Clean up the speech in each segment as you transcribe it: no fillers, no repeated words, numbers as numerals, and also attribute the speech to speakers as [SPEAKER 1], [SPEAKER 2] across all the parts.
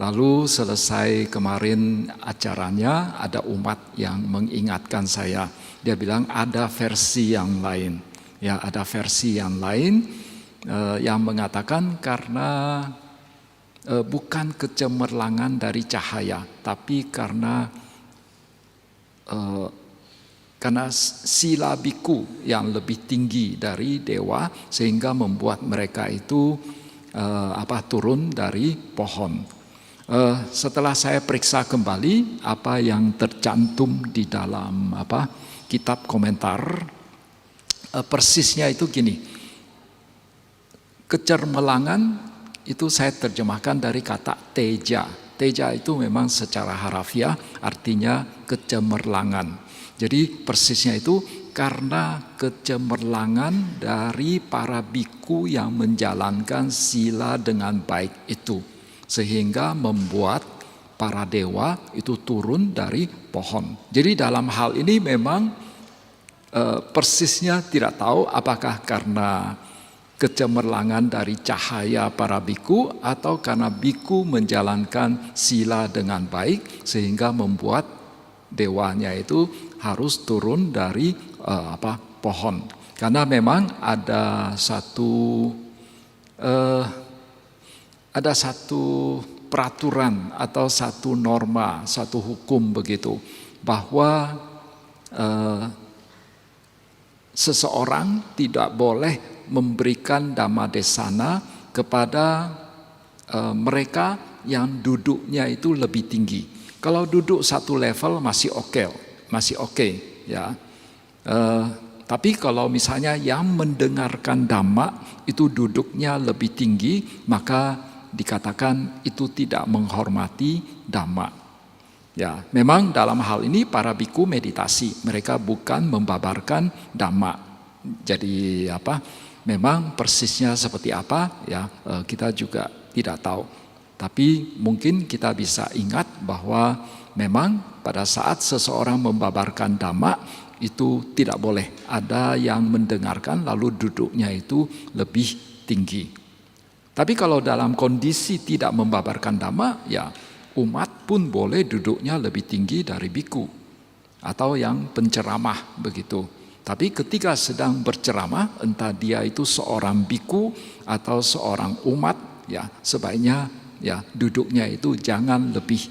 [SPEAKER 1] Lalu selesai kemarin acaranya, ada umat yang mengingatkan saya. Dia bilang ada versi yang lain. Ya, ada versi yang lain yang mengatakan karena bukan kecemerlangan dari cahaya, tapi karena sila biku yang lebih tinggi dari dewa, sehingga membuat mereka itu turun dari pohon. Setelah saya periksa kembali apa yang tercantum di dalam kitab komentar, persisnya itu gini. Kecermelangan itu saya terjemahkan dari kata teja. Teja itu memang secara harafiah artinya kecemerlangan. Jadi persisnya itu karena kecemerlangan dari para biku yang menjalankan sila dengan baik itu, sehingga membuat para dewa itu turun dari pohon. Jadi dalam hal ini memang persisnya tidak tahu apakah karena kecemerlangan dari cahaya para biku atau karena biku menjalankan sila dengan baik sehingga membuat dewanya itu harus turun dari pohon. Karena memang ada satu peraturan atau satu norma, satu hukum begitu, bahwa seseorang tidak boleh memberikan dhammadesana kepada mereka yang duduknya itu lebih tinggi. Kalau duduk satu level masih oke, ya. Tapi kalau misalnya yang mendengarkan dhamma itu duduknya lebih tinggi, maka dikatakan itu tidak menghormati dhamma. Ya, memang dalam hal ini para biku meditasi, mereka bukan membabarkan dhamma. Jadi memang persisnya seperti apa ya, kita juga tidak tahu. Tapi mungkin kita bisa ingat bahwa memang pada saat seseorang membabarkan dhamma itu tidak boleh ada yang mendengarkan lalu duduknya itu lebih tinggi. Tapi kalau dalam kondisi tidak membabarkan dhamma, ya umat pun boleh duduknya lebih tinggi dari biku atau yang penceramah begitu. Tapi ketika sedang berceramah, entah dia itu seorang biku atau seorang umat, ya sebaiknya ya duduknya itu jangan lebih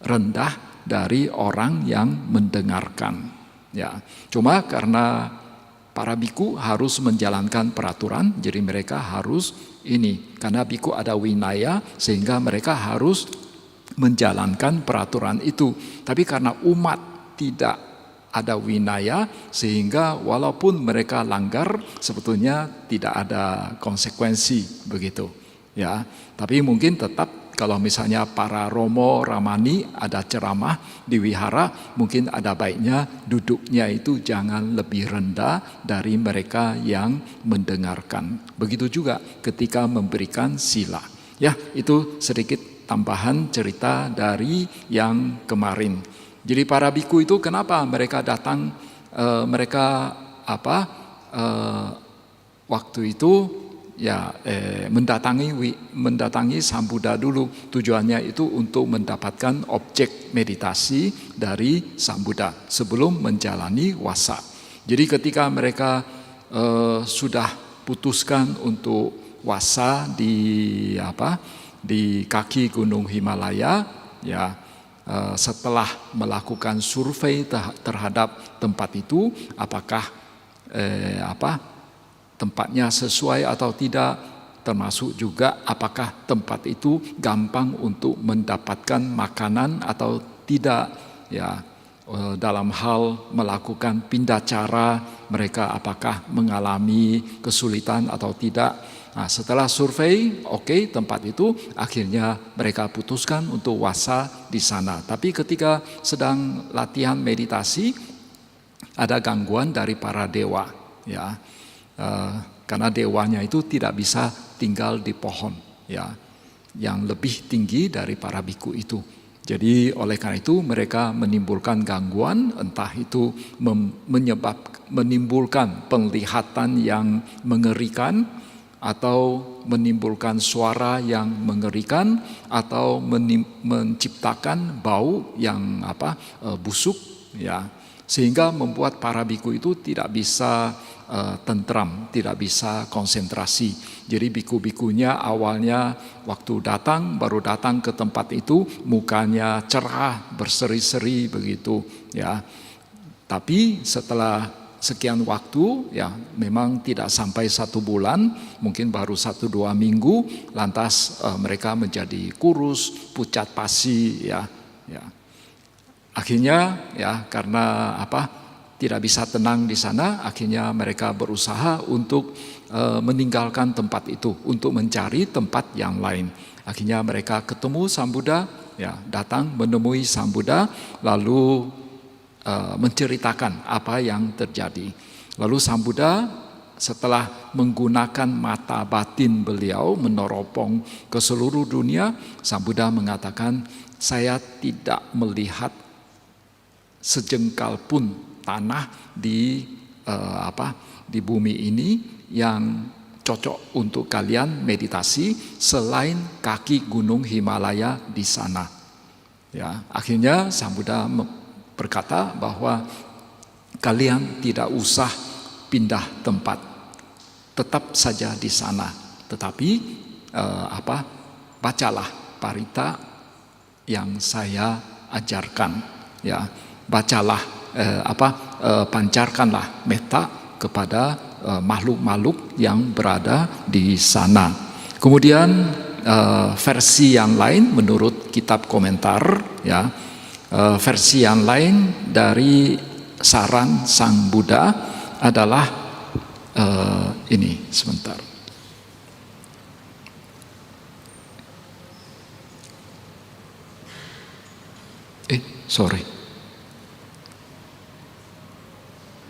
[SPEAKER 1] rendah dari orang yang mendengarkan. Ya, cuma karena para biku harus menjalankan peraturan, jadi mereka harus karena biku ada winaya sehingga mereka harus menjalankan peraturan itu. Tapi karena umat tidak ada winaya sehingga walaupun mereka langgar sebetulnya tidak ada konsekuensi begitu. Ya, tapi mungkin tetap kalau misalnya para romo ramani ada ceramah di wihara, mungkin ada baiknya duduknya itu jangan lebih rendah dari mereka yang mendengarkan. Begitu juga ketika memberikan sila. Ya, itu sedikit tambahan cerita dari yang kemarin. Jadi para biku itu kenapa mereka datang? Waktu itu ya mendatangi Sang Buddha dulu. Tujuannya itu untuk mendapatkan objek meditasi dari Sang Buddha sebelum menjalani wasa. Jadi ketika mereka sudah putuskan untuk wasa di kaki Gunung Himalaya, ya setelah melakukan survei terhadap tempat itu, apakah tempatnya sesuai atau tidak, termasuk juga apakah tempat itu gampang untuk mendapatkan makanan atau tidak, ya dalam hal melakukan pindacara mereka apakah mengalami kesulitan atau tidak. Nah, setelah survei tempat itu, akhirnya mereka putuskan untuk wasa di sana. Tapi ketika sedang latihan meditasi ada gangguan dari para dewa, ya. Karena dewanya itu tidak bisa tinggal di pohon, ya, yang lebih tinggi dari para biku itu. Jadi oleh karena itu mereka menimbulkan gangguan, entah itu menimbulkan penglihatan yang mengerikan, atau menimbulkan suara yang mengerikan, atau menciptakan bau yang busuk, ya, sehingga membuat para biku itu tidak bisa tentram, tidak bisa konsentrasi. Jadi biku-bikunya awalnya waktu baru datang ke tempat itu mukanya cerah, berseri-seri begitu, ya. Tapi setelah sekian waktu, ya, memang tidak sampai 1 bulan, mungkin baru 1-2 minggu, lantas mereka menjadi kurus, pucat pasi, ya. Akhirnya, ya, karena tidak bisa tenang di sana, akhirnya mereka berusaha untuk meninggalkan tempat itu, untuk mencari tempat yang lain. Akhirnya mereka ketemu Sang Buddha, ya, datang menemui Sang Buddha, lalu menceritakan apa yang terjadi. Lalu Sang Buddha setelah menggunakan mata batin beliau meneropong ke seluruh dunia, Sang Buddha mengatakan, saya tidak melihat sejengkal pun tanah di bumi ini yang cocok untuk kalian meditasi selain kaki gunung Himalaya di sana. Ya, akhirnya Sang Buddha berkata bahwa kalian tidak usah pindah tempat, tetap saja di sana. Tetapi bacalah parita yang saya ajarkan, ya, bacalah pancarkanlah metta kepada makhluk-makhluk yang berada di sana. Kemudian versi yang lain menurut kitab komentar, ya, versi yang lain dari saran Sang Buddha adalah ini, sebentar.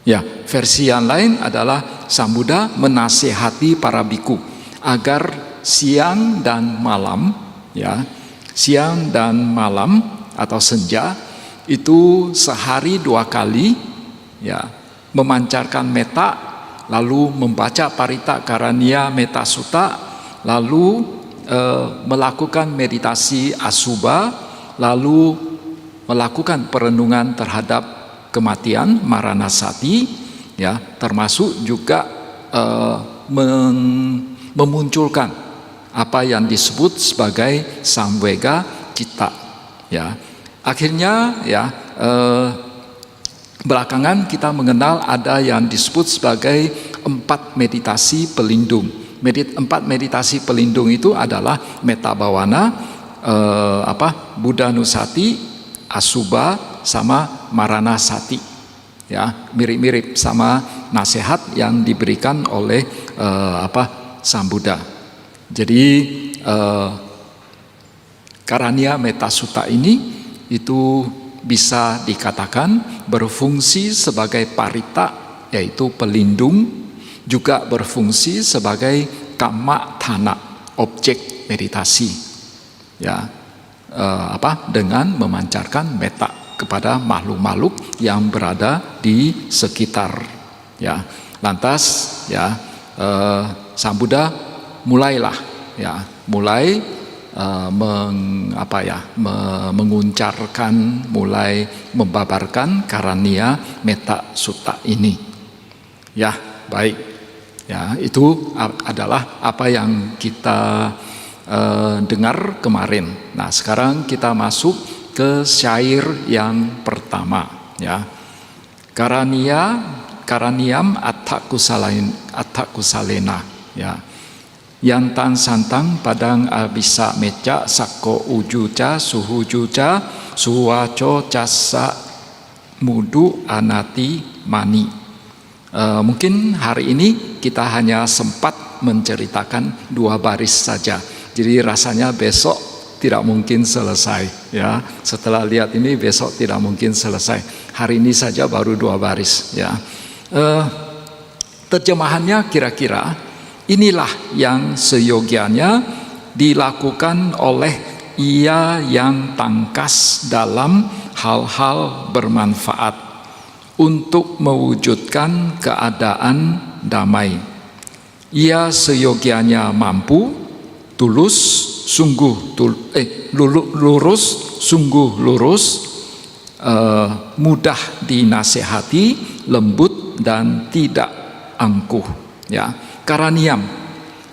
[SPEAKER 1] Ya, versi yang lain adalah Sang Buddha menasihati para biku agar siang dan malam, ya, siang dan malam atau senja itu sehari 2 kali, ya, memancarkan metta, lalu membaca parita karania metta sutta, lalu melakukan meditasi asubha, lalu melakukan perenungan terhadap kematian maranasati, ya, termasuk juga memunculkan apa yang disebut sebagai samvega citta, ya. Akhirnya, ya, belakangan kita mengenal ada yang disebut sebagai 4 meditasi pelindung. 4 meditasi pelindung itu adalah metta bhavana, buddhanusati, asubha, sama maranasati, ya, mirip-mirip sama nasihat yang diberikan oleh Sang Buddha. Jadi karania metta sutta ini itu bisa dikatakan berfungsi sebagai parita, yaitu pelindung, juga berfungsi sebagai kamma thana, objek meditasi, ya, dengan memancarkan metta kepada makhluk-makhluk yang berada di sekitar, ya. Lantas, ya, Sang Buddha mulai menguncarkan, mulai membabarkan karania metta sutta ini. Ya, baik. Ya, itu adalah apa yang kita dengar kemarin. Nah, sekarang kita masuk ke syair yang pertama, ya. Karaniam attakusalena, ya. Yantan santang padang abisa meca sako ujuca suhujuca suwaco casa mudu anati mani. Mungkin hari ini kita hanya sempat menceritakan 2 baris saja. Jadi rasanya besok tidak mungkin selesai, ya. Setelah lihat ini besok tidak mungkin selesai. Hari ini saja baru 2 baris, ya. Terjemahannya kira-kira inilah yang seyogianya dilakukan oleh ia yang tangkas dalam hal-hal bermanfaat untuk mewujudkan keadaan damai. ia seyogianya mampu, tulus, lurus, sungguh lurus, mudah dinasehati, lembut dan tidak angkuh. Ya, karaniam.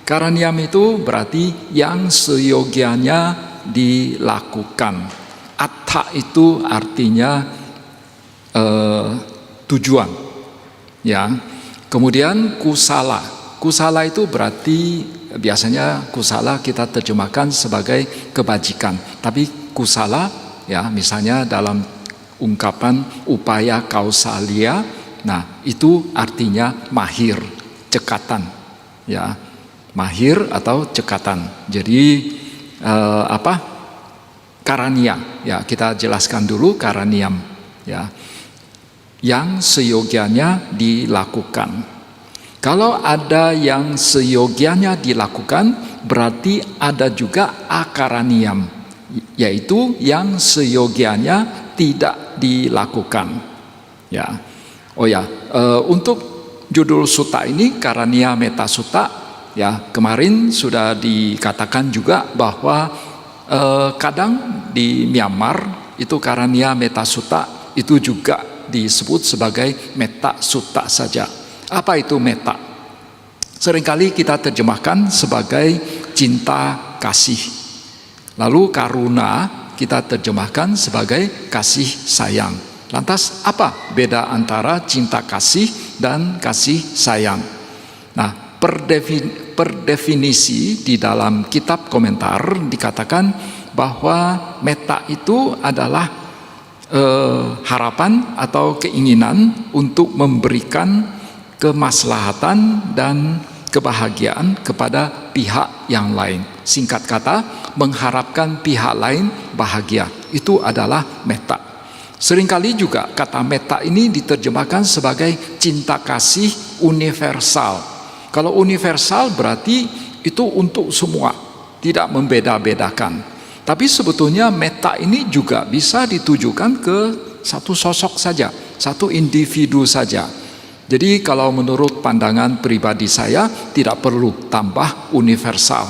[SPEAKER 1] Karaniam itu berarti yang seyogianya dilakukan. Atta itu artinya tujuan. Ya. Kemudian kusala. Kusala itu berarti biasanya kusala kita terjemahkan sebagai kebajikan. Tapi kusala ya misalnya dalam ungkapan upaya kausalia, nah itu artinya mahir, cekatan. Ya. Mahir atau cekatan. Jadi karania. Ya, kita jelaskan dulu karaniam ya. Yang seyogianya dilakukan. Kalau ada yang seyogianya dilakukan, berarti ada juga akaraniam, yaitu yang seyogianya tidak dilakukan. Ya, untuk judul sutta ini Karania Metta Sutta, ya kemarin sudah dikatakan juga bahwa kadang di Myanmar itu Karania Metta Sutta itu juga disebut sebagai Metta Sutta saja. Apa itu metta? Seringkali kita terjemahkan sebagai cinta kasih. Lalu karuna kita terjemahkan sebagai kasih sayang. Lantas apa beda antara cinta kasih dan kasih sayang? Nah, per definisi di dalam kitab komentar dikatakan bahwa metta itu adalah harapan atau keinginan untuk memberikan kemaslahatan dan kebahagiaan kepada pihak yang lain. Singkat kata, mengharapkan pihak lain bahagia. Itu adalah metta. Seringkali juga kata metta ini diterjemahkan sebagai cinta kasih universal. Kalau universal berarti itu untuk semua, tidak membeda-bedakan. Tapi sebetulnya metta ini juga bisa ditujukan ke satu sosok saja, satu individu saja. Jadi kalau menurut pandangan pribadi saya tidak perlu tambah universal.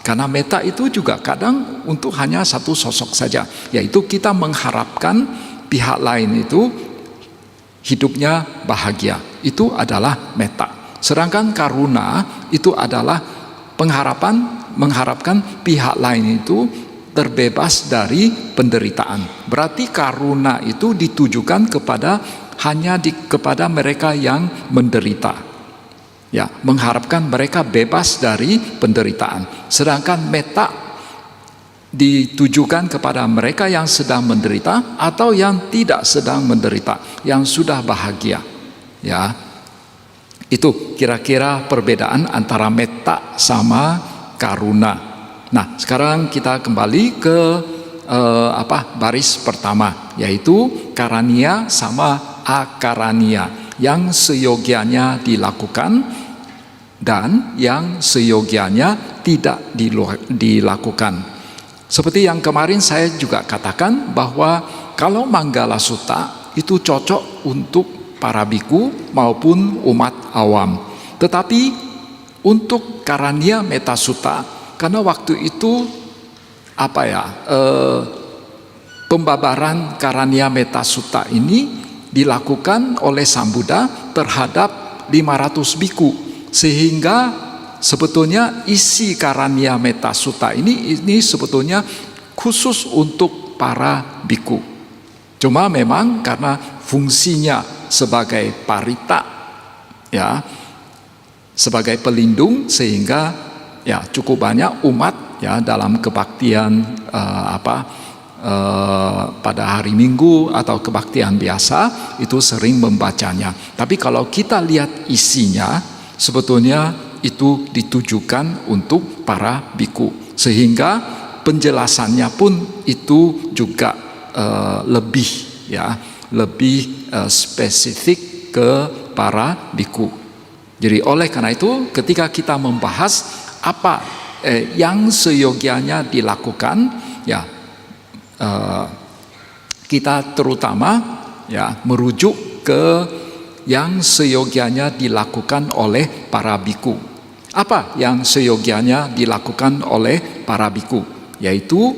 [SPEAKER 1] Karena metta itu juga kadang untuk hanya satu sosok saja, yaitu kita mengharapkan pihak lain itu hidupnya bahagia. Itu adalah metta. Sedangkan karuna itu adalah mengharapkan pihak lain itu terbebas dari penderitaan. Berarti karuna itu ditujukan kepada mereka yang menderita. Ya, mengharapkan mereka bebas dari penderitaan. Sedangkan metta ditujukan kepada mereka yang sedang menderita atau yang tidak sedang menderita, yang sudah bahagia. Ya. Itu kira-kira perbedaan antara metta sama karuna. Nah, sekarang kita kembali ke baris pertama, yaitu karania sama akarania, yang seyogianya dilakukan dan yang seyogianya tidak dilakukan. Seperti yang kemarin saya juga katakan bahwa kalau Manggala Sutta itu cocok untuk para biku maupun umat awam. Tetapi untuk Karania Metta Sutta, karena waktu itu pembabaran Karania Metta Sutta ini dilakukan oleh Sang Buddha terhadap 500 biku, sehingga sebetulnya isi Karania Metta Sutta ini sebetulnya khusus untuk para biku. Cuma memang karena fungsinya sebagai parita, ya, sebagai pelindung, sehingga ya cukup banyak umat ya dalam kebaktian pada hari Minggu atau kebaktian biasa itu sering membacanya. Tapi kalau kita lihat isinya, sebetulnya itu ditujukan untuk para biku, sehingga penjelasannya pun itu juga lebih spesifik ke para biku. Jadi oleh karena itu ketika kita membahas apa yang seyogianya dilakukan, ya kita terutama ya merujuk ke yang seyogianya dilakukan oleh para biku. Apa yang seyogianya dilakukan oleh para biku? Yaitu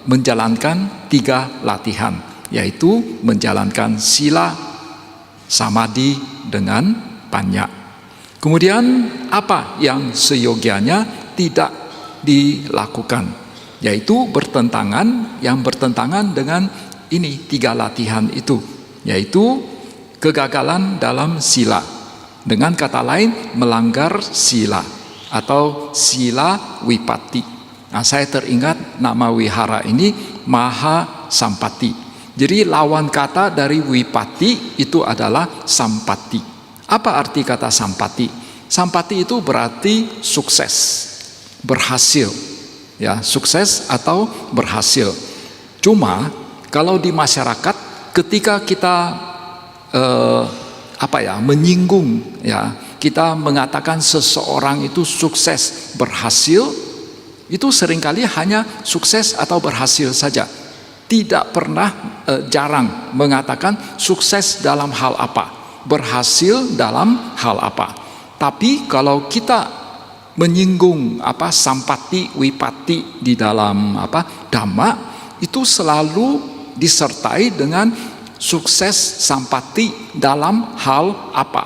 [SPEAKER 1] menjalankan 3 latihan, yaitu menjalankan sila, samadhi, dengan panya. Kemudian apa yang seyogianya tidak dilakukan? Yaitu yang bertentangan dengan ini 3 latihan itu, yaitu kegagalan dalam sila. Dengan kata lain, melanggar sila atau sila wipati. Nah, saya teringat nama wihara ini Maha Sampati. Jadi lawan kata dari wipati itu adalah sampati. Apa arti kata sampati? Sampati itu berarti sukses, berhasil. Ya, sukses atau berhasil. Cuma kalau di masyarakat ketika kita menyinggung, ya, kita mengatakan seseorang itu sukses, berhasil, itu seringkali hanya sukses atau berhasil saja. Tidak pernah, jarang mengatakan sukses dalam hal apa, berhasil dalam hal apa. Tapi kalau kita menyinggung sampati, wipati di dalam Dhamma, itu selalu disertai dengan sukses sampati dalam hal apa,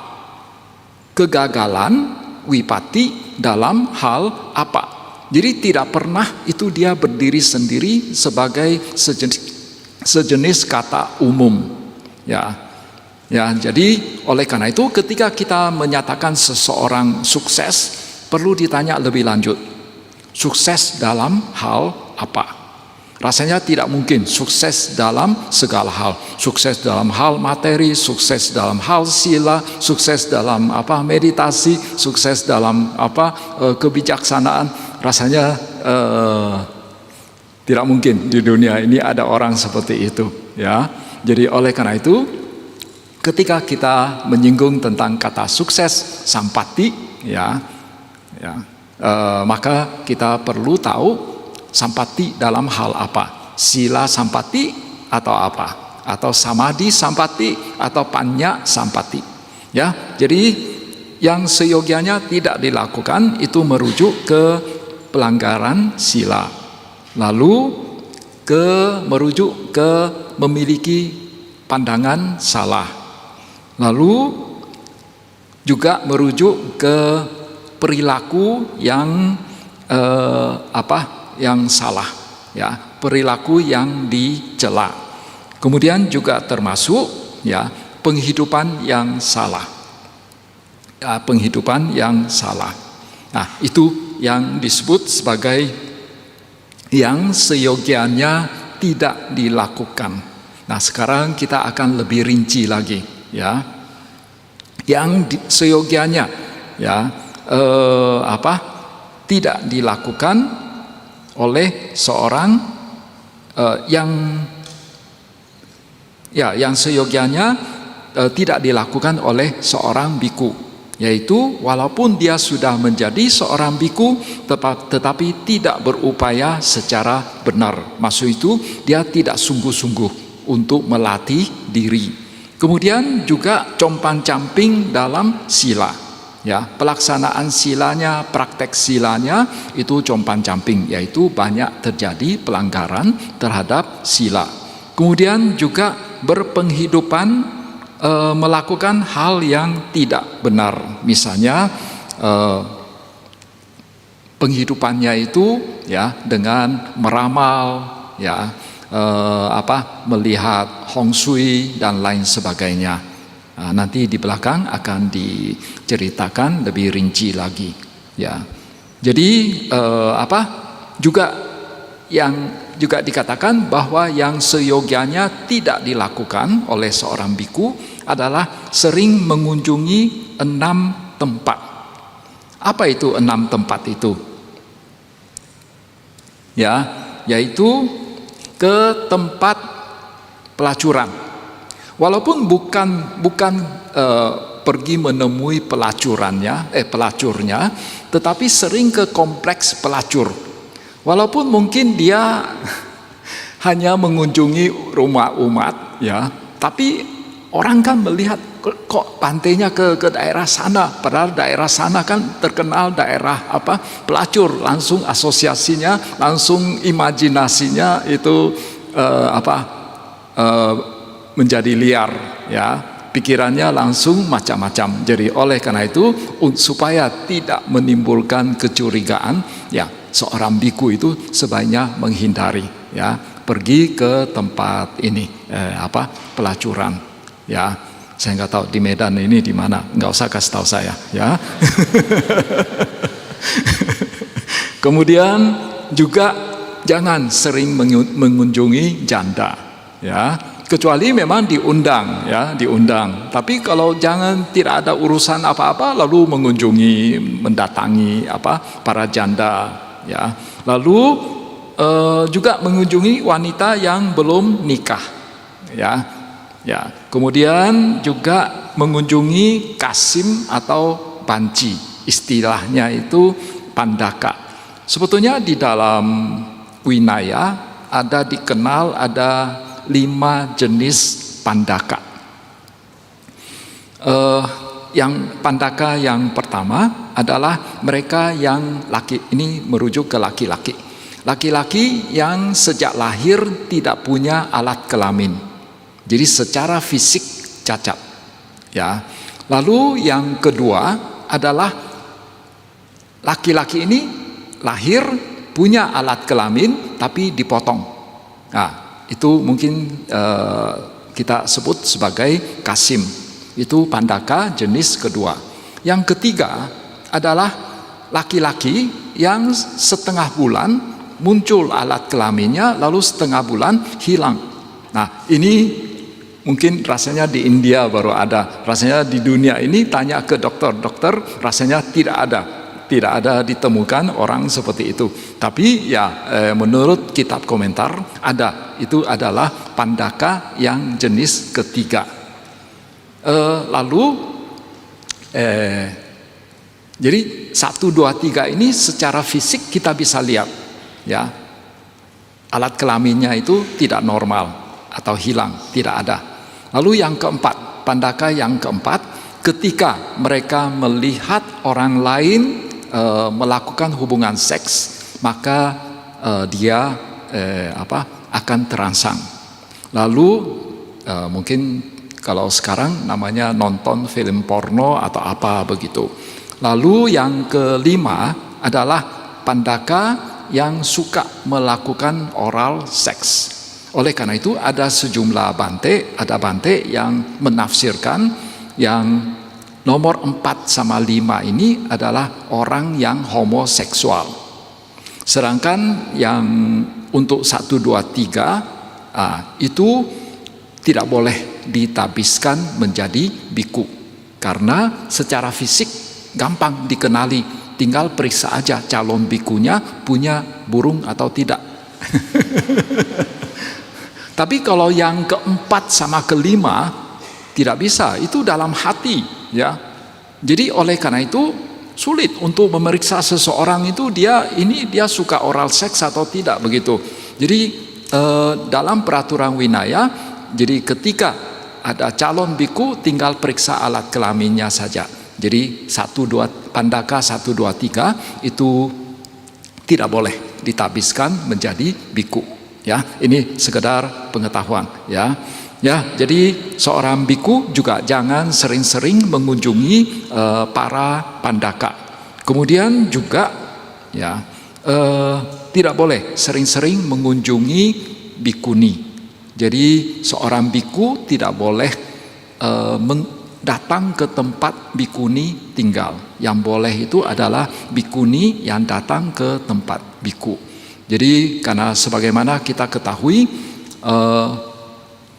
[SPEAKER 1] kegagalan wipati dalam hal apa. Jadi tidak pernah itu dia berdiri sendiri sebagai sejenis kata umum, ya. Jadi oleh karena itu ketika kita menyatakan seseorang sukses, perlu ditanya lebih lanjut, sukses dalam hal apa. Rasanya tidak mungkin sukses dalam segala hal, sukses dalam hal materi, sukses dalam hal sila, sukses dalam meditasi, sukses dalam kebijaksanaan. Rasanya tidak mungkin di dunia ini ada orang seperti itu, ya. Jadi oleh karena itu ketika kita menyinggung tentang kata sukses, sampati, maka kita perlu tahu sampati dalam hal apa, sila sampati atau apa, atau samadhi sampati atau panya sampati, ya. Jadi yang seyogianya tidak dilakukan itu merujuk ke pelanggaran sila, lalu merujuk ke memiliki pandangan salah, lalu juga merujuk ke perilaku yang yang salah, ya, perilaku yang dicela. Kemudian juga termasuk, ya, penghidupan yang salah, ya, penghidupan yang salah. Nah, itu yang disebut sebagai yang seyogianya tidak dilakukan. Nah, sekarang kita akan lebih rinci lagi, ya. Yang seyogianya, ya, tidak dilakukan oleh seorang yang seyogianya tidak dilakukan oleh seorang biku, yaitu walaupun dia sudah menjadi seorang biku tetapi tidak berupaya secara benar. Maksud itu dia tidak sungguh-sungguh untuk melatih diri. Kemudian juga compang-camping dalam sila. Ya, pelaksanaan silanya, praktek silanya itu compang-camping, yaitu banyak terjadi pelanggaran terhadap sila. Kemudian juga berpenghidupan melakukan hal yang tidak benar. Misalnya penghidupannya itu, ya, dengan meramal, ya, melihat hong shui dan lain sebagainya. Nah, nanti di belakang akan diceritakan lebih rinci lagi, ya. Jadi juga dikatakan bahwa yang seyogianya tidak dilakukan oleh seorang biku adalah sering mengunjungi 6 tempat. Apa itu 6 tempat itu? Ya, yaitu ke tempat pelacuran. Walaupun bukan pergi menemui pelacurnya, tetapi sering ke kompleks pelacur. Walaupun mungkin dia hanya mengunjungi rumah umat, ya, tapi Orang kan melihat kok pantainya ke daerah sana, padahal daerah sana kan terkenal daerah apa pelacur, langsung asosiasinya, langsung imajinasinya itu menjadi liar, ya, pikirannya langsung macam-macam. Jadi oleh karena itu supaya tidak menimbulkan kecurigaan, ya seorang biku itu sebaiknya menghindari, ya, pergi ke tempat ini pelacuran. Ya, saya nggak tahu di Medan ini di mana, nggak usah kasih tahu saya, ya. Kemudian juga jangan sering mengunjungi janda, ya, kecuali memang diundang, ya, diundang. Tapi kalau tidak ada urusan apa-apa lalu mendatangi para janda, ya. Lalu juga mengunjungi wanita yang belum nikah, ya. Ya, kemudian juga mengunjungi kasim atau banci, istilahnya itu pandaka. Sebetulnya di dalam Winaya dikenal ada 5 jenis pandaka. Yang pandaka yang pertama adalah mereka yang ini merujuk ke laki-laki. Laki-laki yang sejak lahir tidak punya alat kelamin. Jadi secara fisik cacat, ya. Lalu yang kedua adalah laki-laki ini lahir punya alat kelamin tapi dipotong. Nah, itu mungkin kita sebut sebagai kasim. Itu pandaka jenis kedua. Yang ketiga adalah laki-laki yang setengah bulan muncul alat kelaminnya, lalu setengah bulan hilang. Nah, ini mungkin rasanya di India baru ada, rasanya di dunia ini tanya ke dokter rasanya tidak ada ditemukan orang seperti itu. Tapi ya menurut kitab komentar itu adalah pandaka yang jenis ketiga. Jadi 1, 2, 3 ini secara fisik kita bisa lihat, ya, alat kelaminnya itu tidak normal atau hilang, tidak ada. Lalu yang keempat, pandaka yang keempat, ketika mereka melihat orang lain melakukan hubungan seks, maka dia akan terangsang. Lalu mungkin kalau sekarang namanya nonton film porno atau apa begitu. Lalu yang kelima adalah pandaka yang suka melakukan oral seks. Oleh karena itu ada sejumlah bante yang menafsirkan yang nomor 4 sama 5 ini adalah orang yang homoseksual. Sedangkan yang untuk 1, 2, 3 itu tidak boleh ditabiskan menjadi biku. Karena secara fisik gampang dikenali, tinggal periksa aja calon bikunya punya burung atau tidak. Tapi kalau yang keempat sama kelima tidak bisa, itu dalam hati, ya. Jadi oleh karena itu sulit untuk memeriksa seseorang itu dia suka oral seks atau tidak begitu. Jadi dalam peraturan Winaya, jadi ketika ada calon biku tinggal periksa alat kelaminnya saja. Jadi pandaka 1, 2, 3 itu tidak boleh ditabiskan menjadi biku. Ya, ini sekedar pengetahuan, ya. Ya, jadi seorang biku juga jangan sering-sering mengunjungi para pandaka. Kemudian juga, ya, tidak boleh sering-sering mengunjungi bikuni. Jadi seorang biku tidak boleh datang ke tempat bikuni tinggal. Yang boleh itu adalah bikuni yang datang ke tempat biku. Jadi karena sebagaimana kita ketahui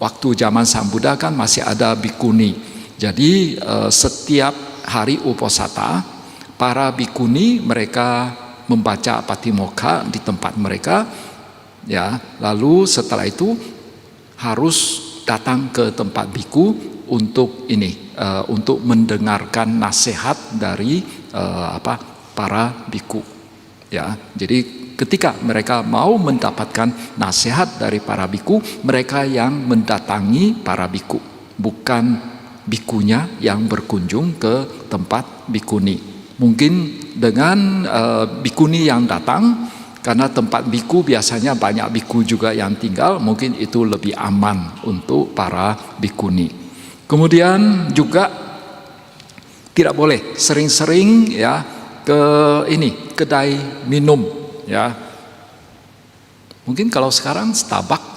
[SPEAKER 1] waktu zaman Sang Buddha kan masih ada bikuni. Jadi setiap hari uposatha para bikuni mereka membaca Patimokkha di tempat mereka, ya. Lalu setelah itu harus datang ke tempat biku untuk untuk mendengarkan nasihat dari para biku, ya. Jadi ketika mereka mau mendapatkan nasihat dari para biku, mereka yang mendatangi para biku, bukan bikunya yang berkunjung ke tempat bikuni. Mungkin dengan bikuni yang datang, karena tempat biku biasanya banyak biku juga yang tinggal, mungkin itu lebih aman untuk para bikuni. Kemudian juga tidak boleh sering-sering ya ke kedai minum ya. Mungkin kalau sekarang Starbucks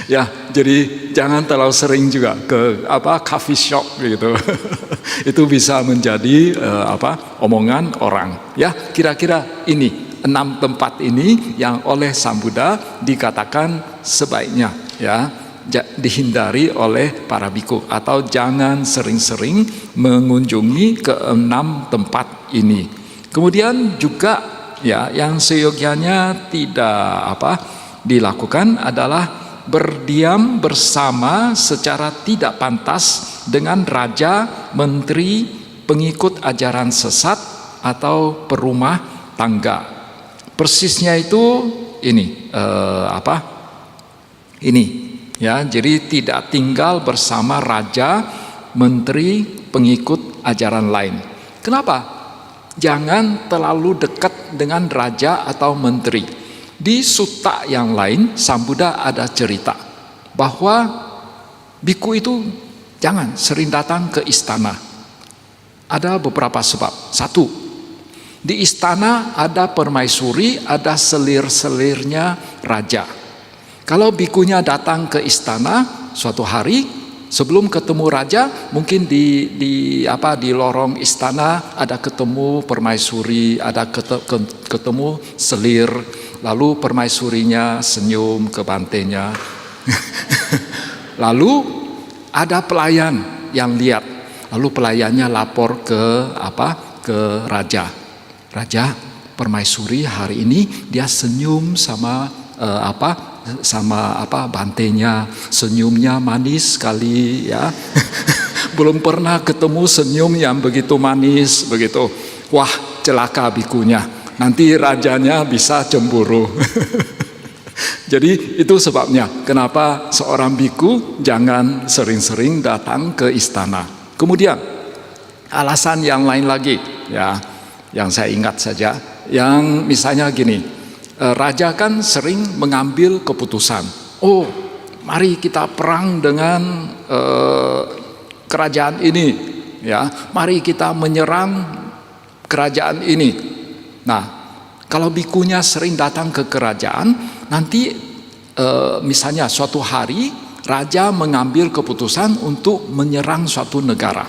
[SPEAKER 1] ya, jadi jangan terlalu sering juga ke coffee shop gitu. Itu bisa menjadi omongan orang. Ya, kira-kira ini 6 tempat ini yang oleh Sang Buddha dikatakan sebaiknya ya dihindari oleh para biku, atau jangan sering-sering mengunjungi ke 6 tempat ini. Kemudian juga ya yang seyogyanya tidak dilakukan adalah berdiam bersama secara tidak pantas dengan raja, menteri, pengikut ajaran sesat atau perumah tangga. Persisnya itu ini ya, jadi tidak tinggal bersama raja, menteri, pengikut ajaran lain. Kenapa? Jangan terlalu dekat dengan raja atau menteri. Di sutta yang lain, Sang Buddha ada cerita bahwa biku itu jangan sering datang ke istana. Ada beberapa sebab. 1, di istana ada permaisuri, ada selir-selirnya raja. Kalau bikunya datang ke istana suatu hari sebelum ketemu raja, mungkin di lorong istana ada ketemu permaisuri, ada ketemu selir. Lalu permaisurinya senyum ke bantenya. Lalu ada pelayan yang lihat. Lalu pelayannya lapor ke raja. Raja, permaisuri hari ini dia senyum sama bantenya. Senyumnya manis sekali ya. Belum pernah ketemu senyum yang begitu manis begitu. Wah, celaka bikunya. Nanti rajanya bisa cemburu. Jadi itu sebabnya kenapa seorang biku jangan sering-sering datang ke istana. Kemudian alasan yang lain lagi ya, yang saya ingat saja, yang misalnya gini, raja kan sering mengambil keputusan. Oh, mari kita perang dengan kerajaan ini ya, mari kita menyerang kerajaan ini. Nah, kalau bikunya sering datang ke kerajaan, nanti misalnya suatu hari raja mengambil keputusan untuk menyerang suatu negara.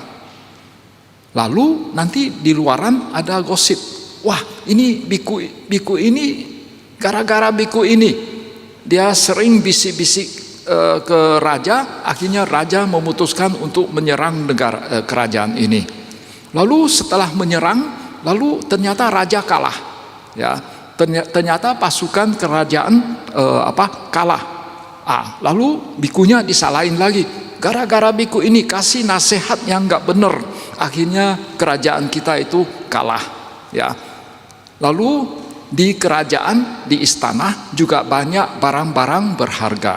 [SPEAKER 1] Lalu nanti di luaran ada gosip. Wah, ini biku ini gara-gara biku ini dia sering bisik-bisik ke raja, akhirnya raja memutuskan untuk menyerang kerajaan ini. Lalu setelah menyerang, lalu ternyata raja kalah, ya. Ternyata pasukan kerajaan kalah. Lalu bikunya disalahin lagi. Gara-gara biku ini kasih nasihat yang nggak benar, akhirnya kerajaan kita itu kalah, ya. Lalu di kerajaan, di istana juga banyak barang-barang berharga,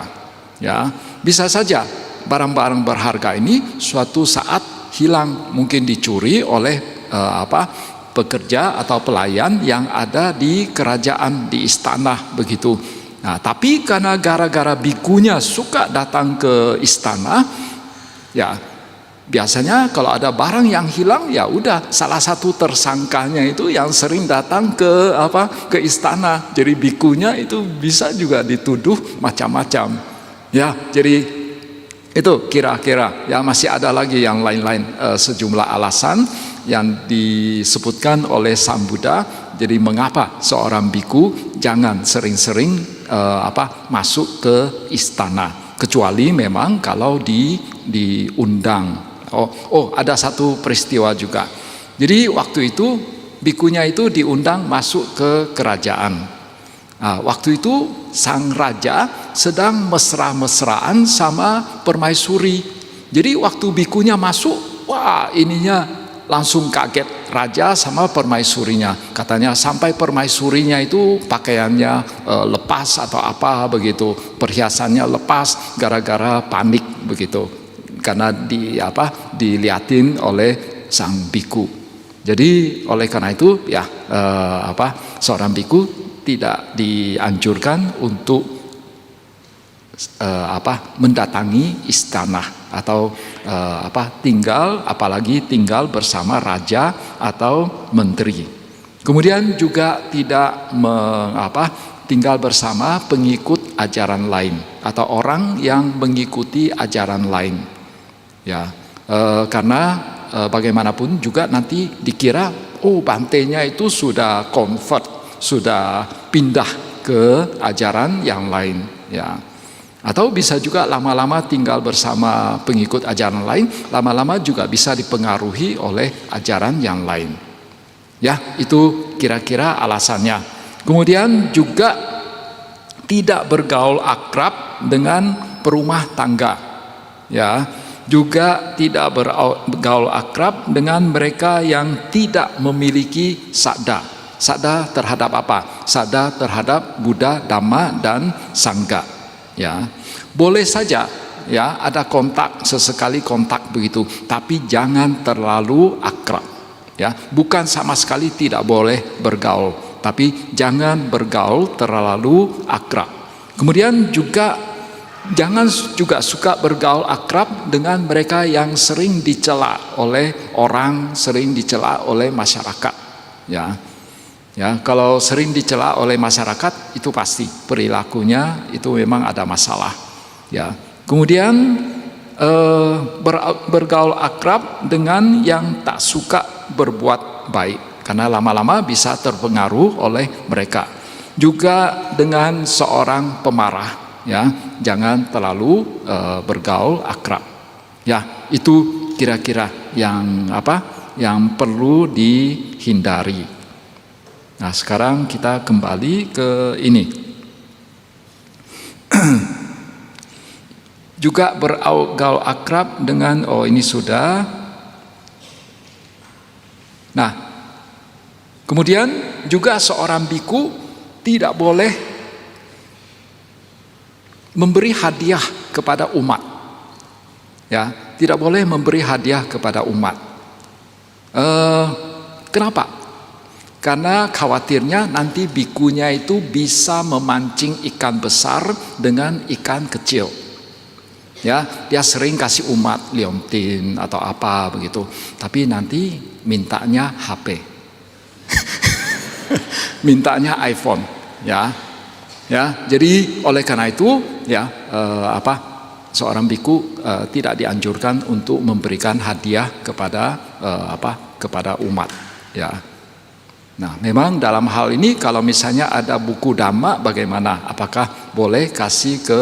[SPEAKER 1] ya. Bisa saja barang-barang berharga ini suatu saat hilang, mungkin dicuri oleh pekerja atau pelayan yang ada di kerajaan, di istana begitu. Nah, tapi karena gara-gara bikunya suka datang ke istana, ya biasanya kalau ada barang yang hilang, ya udah salah satu tersangkanya itu yang sering datang ke istana. Jadi bikunya itu bisa juga dituduh macam-macam. Ya, jadi itu kira-kira ya, masih ada lagi yang lain-lain, sejumlah alasan yang disebutkan oleh Sang Buddha. Jadi mengapa seorang biku jangan sering-sering masuk ke istana, kecuali memang kalau diundang. Ada satu peristiwa juga. Jadi waktu itu bikunya itu diundang masuk ke kerajaan. Waktu itu sang raja sedang mesra-mesraan sama permaisuri. Jadi waktu bikunya masuk, wah ininya langsung kaget raja sama permaisurinya. Katanya sampai permaisurinya itu pakaiannya lepas atau apa begitu, perhiasannya lepas gara-gara panik begitu, karena diliatin oleh sang biku. Jadi oleh karena itu ya seorang biku tidak dianjurkan untuk mendatangi istana atau tinggal, apalagi tinggal bersama raja atau menteri. Kemudian juga tidak tinggal bersama pengikut ajaran lain atau orang yang mengikuti ajaran lain, ya, karena bagaimanapun juga nanti dikira bantainya itu sudah convert, sudah pindah ke ajaran yang lain, ya. Atau bisa juga lama-lama tinggal bersama pengikut ajaran lain, lama-lama juga bisa dipengaruhi oleh ajaran yang lain. Ya, itu kira-kira alasannya. Kemudian juga tidak bergaul akrab dengan perumah tangga. Ya, juga tidak bergaul akrab dengan mereka yang tidak memiliki sadda. Sadda terhadap apa? Sadda terhadap Buddha, Dhamma, dan Sangha. Ya, boleh saja ya ada kontak, sesekali kontak begitu, tapi jangan terlalu akrab. Ya, bukan sama sekali tidak boleh bergaul, tapi jangan bergaul terlalu akrab. Kemudian juga jangan juga suka bergaul akrab dengan mereka yang sering dicela oleh orang, sering dicela oleh masyarakat. Ya, kalau sering dicela oleh masyarakat itu pasti perilakunya itu memang ada masalah. Ya, kemudian bergaul akrab dengan yang tak suka berbuat baik, karena lama-lama bisa terpengaruh oleh mereka. Juga dengan seorang pemarah, ya, jangan terlalu bergaul akrab. Ya, itu kira-kira yang perlu dihindari. Nah, sekarang kita kembali ke ini. Juga bergaul akrab dengan ini sudah. Nah, kemudian juga seorang biku tidak boleh memberi hadiah kepada umat. Ya, tidak boleh memberi hadiah kepada umat. Kenapa? Karena khawatirnya nanti bikunya itu bisa memancing ikan besar dengan ikan kecil. Ya, dia sering kasih umat liontin atau apa begitu, tapi nanti mintanya HP, mintanya iPhone, ya. Jadi oleh karena itu, ya, seorang biku tidak dianjurkan untuk memberikan hadiah kepada umat, ya. Nah, memang dalam hal ini kalau misalnya ada buku Dhamma bagaimana? Apakah boleh kasih ke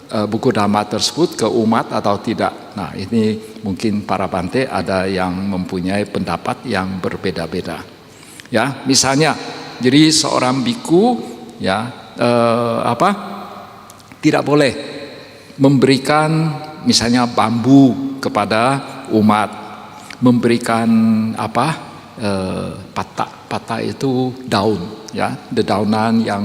[SPEAKER 1] buku Dhamma tersebut ke umat atau tidak? Nah, ini mungkin para bante ada yang mempunyai pendapat yang berbeda-beda. Ya, misalnya, jadi seorang biku ya tidak boleh memberikan misalnya bambu kepada umat, memberikan patah itu daun, ya, dedaunan yang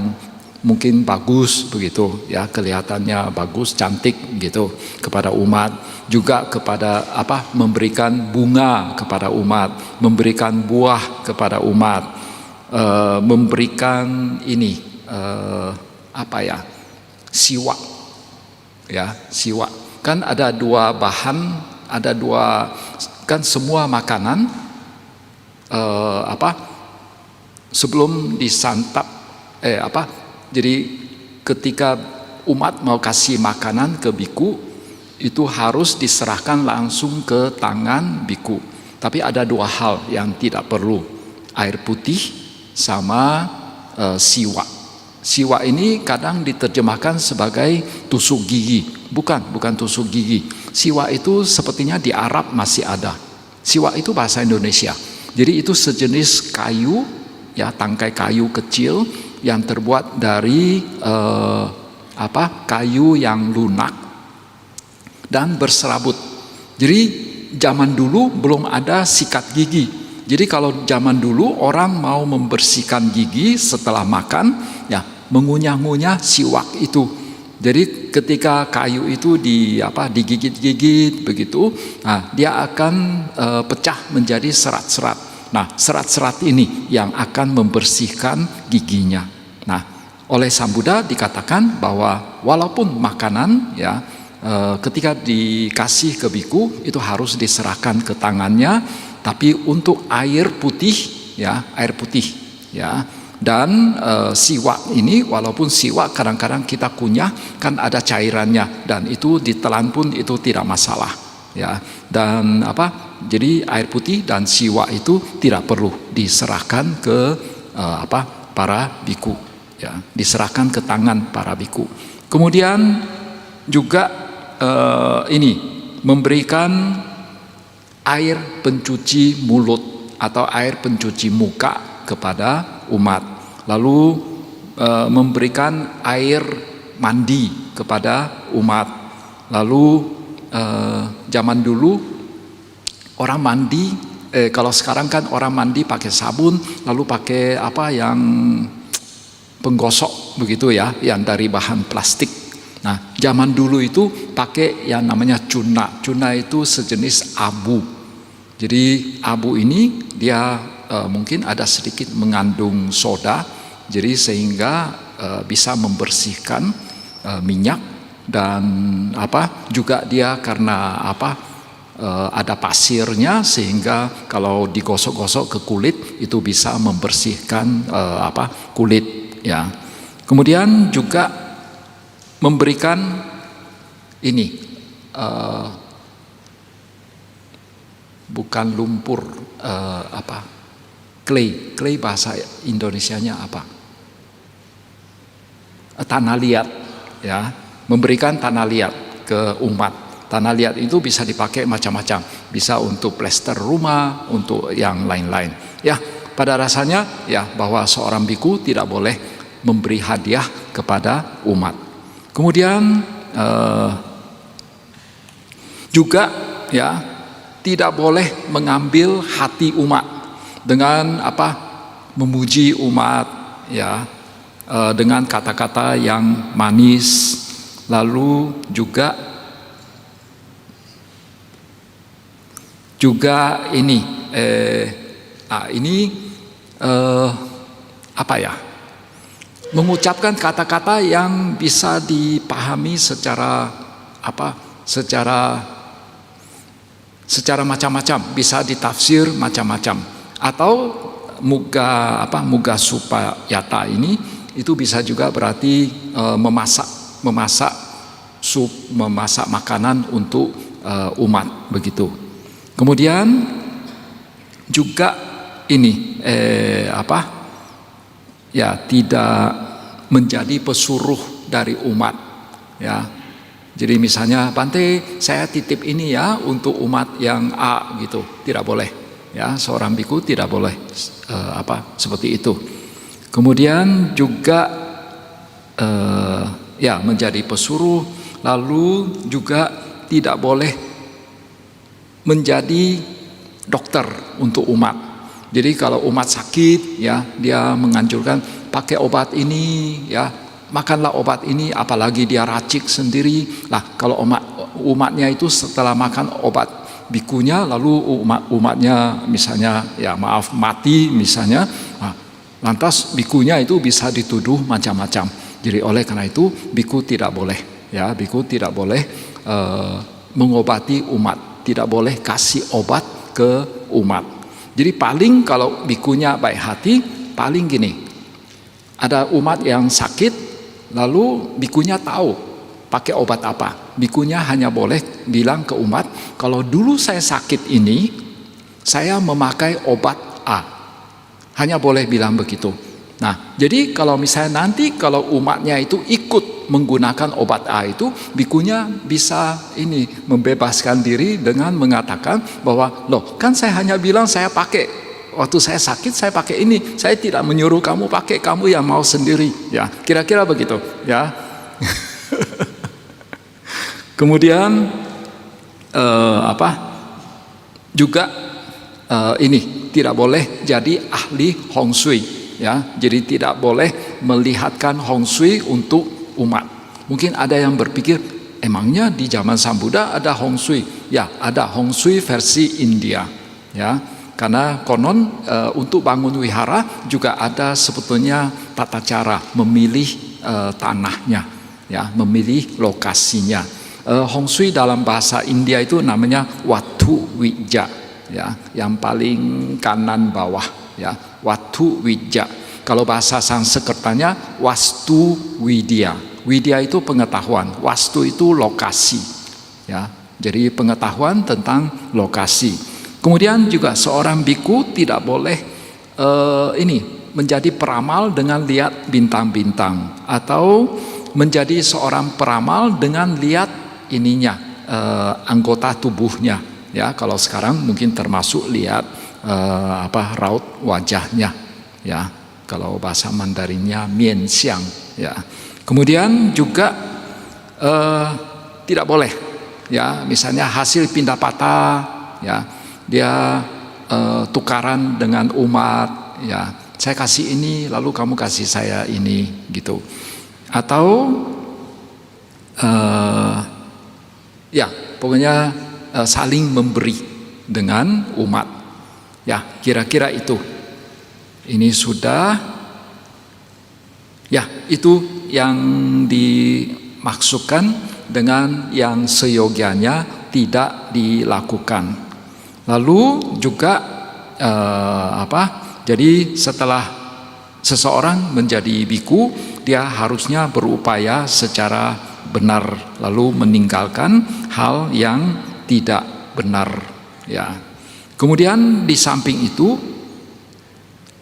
[SPEAKER 1] mungkin bagus begitu, ya, kelihatannya bagus, cantik gitu kepada umat. Juga kepada memberikan bunga kepada umat, memberikan buah kepada umat, memberikan ini siwak, ya, siwak. Kan ada dua bahan, kan semua makanan sebelum disantap jadi ketika umat mau kasih makanan ke biku itu harus diserahkan langsung ke tangan biku, tapi ada dua hal yang tidak perlu, air putih sama siwak. Siwak ini kadang diterjemahkan sebagai tusuk gigi, bukan tusuk gigi. Siwak itu sepertinya di Arab masih ada. Siwak itu bahasa Indonesia. Jadi itu sejenis kayu, ya, tangkai kayu kecil yang terbuat dari kayu yang lunak dan berserabut. Jadi zaman dulu belum ada sikat gigi. Jadi kalau zaman dulu orang mau membersihkan gigi setelah makan, ya mengunyah-ngunyah siwak itu. Jadi ketika kayu itu digigit-gigit begitu, nah, dia akan pecah menjadi serat-serat. Nah, serat-serat ini yang akan membersihkan giginya. Nah, oleh Sang Buddha dikatakan bahwa walaupun makanan ya ketika dikasih ke biku itu harus diserahkan ke tangannya, tapi untuk air putih ya, air putih ya. Dan siwak ini, walaupun siwak kadang-kadang kita kunyah kan ada cairannya, dan itu ditelan pun itu tidak masalah ya. Dan jadi air putih dan siwak itu tidak perlu diserahkan ke para biku ya, diserahkan ke tangan para biku. Kemudian juga memberikan air pencuci mulut atau air pencuci muka kepada umat. Lalu memberikan air mandi kepada umat. Lalu zaman dulu orang mandi, kalau sekarang kan orang mandi pakai sabun, lalu pakai yang penggosok begitu ya, yang dari bahan plastik. Nah, zaman dulu itu pakai yang namanya cuna. Cuna itu sejenis abu. Jadi abu ini dia mungkin ada sedikit mengandung soda, jadi sehingga bisa membersihkan minyak, dan juga dia karena ada pasirnya, sehingga kalau digosok-gosok ke kulit itu bisa membersihkan kulit ya. Kemudian juga memberikan bukan lumpur, clay bahasa Indonesianya apa? Tanah liat ya, memberikan tanah liat ke umat. Tanah liat itu bisa dipakai macam-macam, bisa untuk plester rumah, untuk yang lain-lain. Ya, pada rasanya ya bahwa seorang biku tidak boleh memberi hadiah kepada umat. Kemudian juga ya tidak boleh mengambil hati umat dengan memuji umat ya, dengan kata-kata yang manis. Lalu juga mengucapkan kata-kata yang bisa dipahami secara macam-macam, bisa ditafsir macam-macam. Atau muga supayata ini itu bisa juga berarti memasak sup, memasak makanan untuk umat begitu. Kemudian juga tidak menjadi pesuruh dari umat ya. Jadi misalnya, Bante saya titip ini ya untuk umat yang A gitu, tidak boleh ya, seorang biku tidak boleh seperti itu. Kemudian juga menjadi pesuruh, lalu juga tidak boleh menjadi dokter untuk umat. Jadi kalau umat sakit ya, dia menganjurkan pakai obat ini ya, makanlah obat ini, apalagi dia racik sendiri. Lah kalau umatnya itu setelah makan obat bikunya, lalu umatnya misalnya ya mati misalnya, lantas bikunya itu bisa dituduh macam-macam. Jadi oleh karena itu biku tidak boleh ya, biku tidak boleh mengobati umat, tidak boleh kasih obat ke umat. Jadi paling kalau bikunya baik hati, paling gini, ada umat yang sakit, lalu bikunya tahu pakai obat apa. Bikunya hanya boleh bilang ke umat, kalau dulu saya sakit ini, saya memakai obat A. Hanya boleh bilang begitu. Nah, jadi kalau misalnya nanti kalau umatnya itu ikut menggunakan obat A itu, bikunya bisa membebaskan diri dengan mengatakan bahwa loh, kan saya hanya bilang saya pakai, waktu saya sakit saya pakai ini, saya tidak menyuruh kamu pakai, kamu yang mau sendiri ya, kira-kira begitu ya. Kemudian juga ini tidak boleh jadi ahli Hong Shui, ya. Jadi tidak boleh melihatkan Hong Shui untuk umat. Mungkin ada yang berpikir, emangnya di zaman Sang Buddha ada Hong Shui? Ya, ada Hong Shui versi India, ya. Karena konon untuk bangun wihara juga ada sebetulnya tata cara memilih tanahnya, ya, memilih lokasinya. Hong Shui dalam bahasa India itu namanya Watu Wija, ya, yang paling kanan bawah, ya, Watu Wija. Kalau bahasa Sanskertanya Wastu Widya. Widya itu pengetahuan, Wastu itu lokasi, ya. Jadi pengetahuan tentang lokasi. Kemudian juga seorang biku tidak boleh menjadi peramal dengan lihat bintang-bintang, atau menjadi seorang peramal dengan lihat anggota tubuhnya, ya. Kalau sekarang mungkin termasuk lihat raut wajahnya, ya. Kalau bahasa Mandarinnya mian xiang, ya. Kemudian juga tidak boleh, ya, misalnya hasil pindah patah, ya, dia tukaran dengan umat, ya, saya kasih ini lalu kamu kasih saya ini, gitu. Atau ya, pokoknya saling memberi dengan umat, ya, kira-kira itu. Ini sudah, ya, itu yang dimaksudkan dengan yang seyogianya tidak dilakukan. Lalu juga jadi setelah seseorang menjadi biku, dia harusnya berupaya secara benar, lalu meninggalkan hal yang tidak benar, ya. Kemudian di samping itu,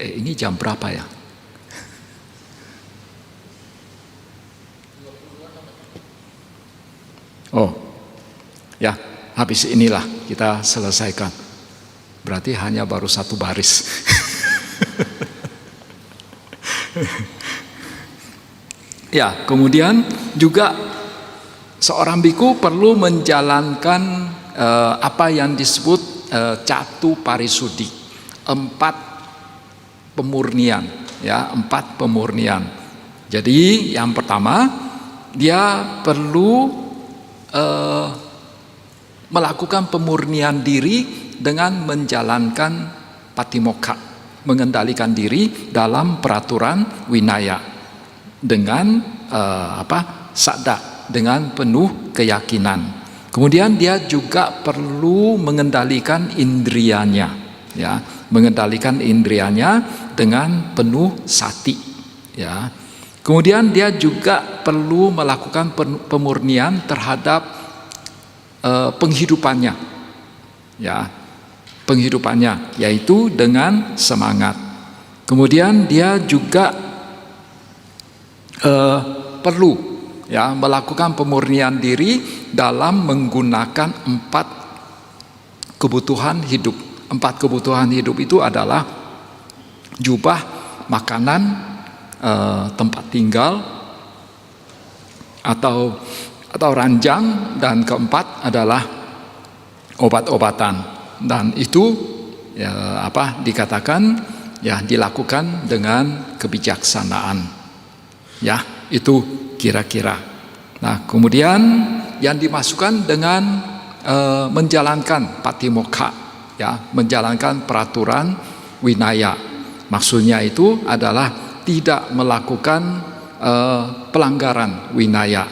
[SPEAKER 1] ini jam berapa ya? Oh, ya, habis inilah kita selesaikan. Berarti hanya baru satu baris. Ya, kemudian juga seorang biku perlu menjalankan apa yang disebut catu parisudi, 4 pemurnian, ya, 4 pemurnian. Jadi yang pertama, dia perlu melakukan pemurnian diri dengan menjalankan patimokkha, mengendalikan diri dalam peraturan winaya dengan sadda, dengan penuh keyakinan. Kemudian dia juga perlu mengendalikan indrianya, ya, mengendalikan indrianya dengan penuh sati, ya. Kemudian dia juga perlu melakukan pemurnian terhadap penghidupannya, ya, penghidupannya, yaitu dengan semangat. Kemudian dia juga perlu, ya, melakukan pemurnian diri dalam menggunakan 4 kebutuhan hidup. 4 kebutuhan hidup itu adalah jubah, makanan, tempat tinggal atau ranjang, dan keempat adalah obat-obatan. Dan itu, ya, dikatakan, ya, dilakukan dengan kebijaksanaan, ya, itu kira-kira. Nah, kemudian yang dimasukkan dengan menjalankan patimokkha, ya, menjalankan peraturan winaya. Maksudnya itu adalah tidak melakukan pelanggaran winaya.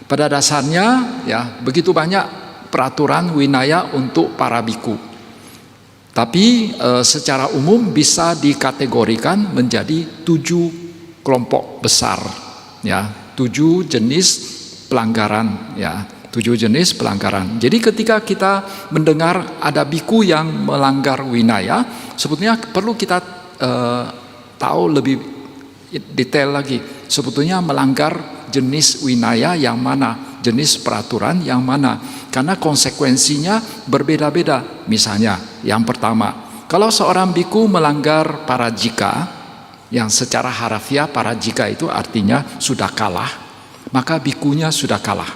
[SPEAKER 1] Pada dasarnya, ya, begitu banyak peraturan winaya untuk para biku. Tapi secara umum bisa dikategorikan menjadi 7 kelompok besar, ya, 7 jenis pelanggaran, ya, 7 jenis pelanggaran. Jadi ketika kita mendengar ada biku yang melanggar winaya, sebetulnya perlu kita tahu lebih detail lagi, sebetulnya melanggar jenis winaya yang mana, jenis peraturan yang mana, karena konsekuensinya berbeda-beda. Misalnya yang pertama, kalau seorang biku melanggar parajika, yang secara harafiah parajika itu artinya sudah kalah, maka bikunya sudah kalah.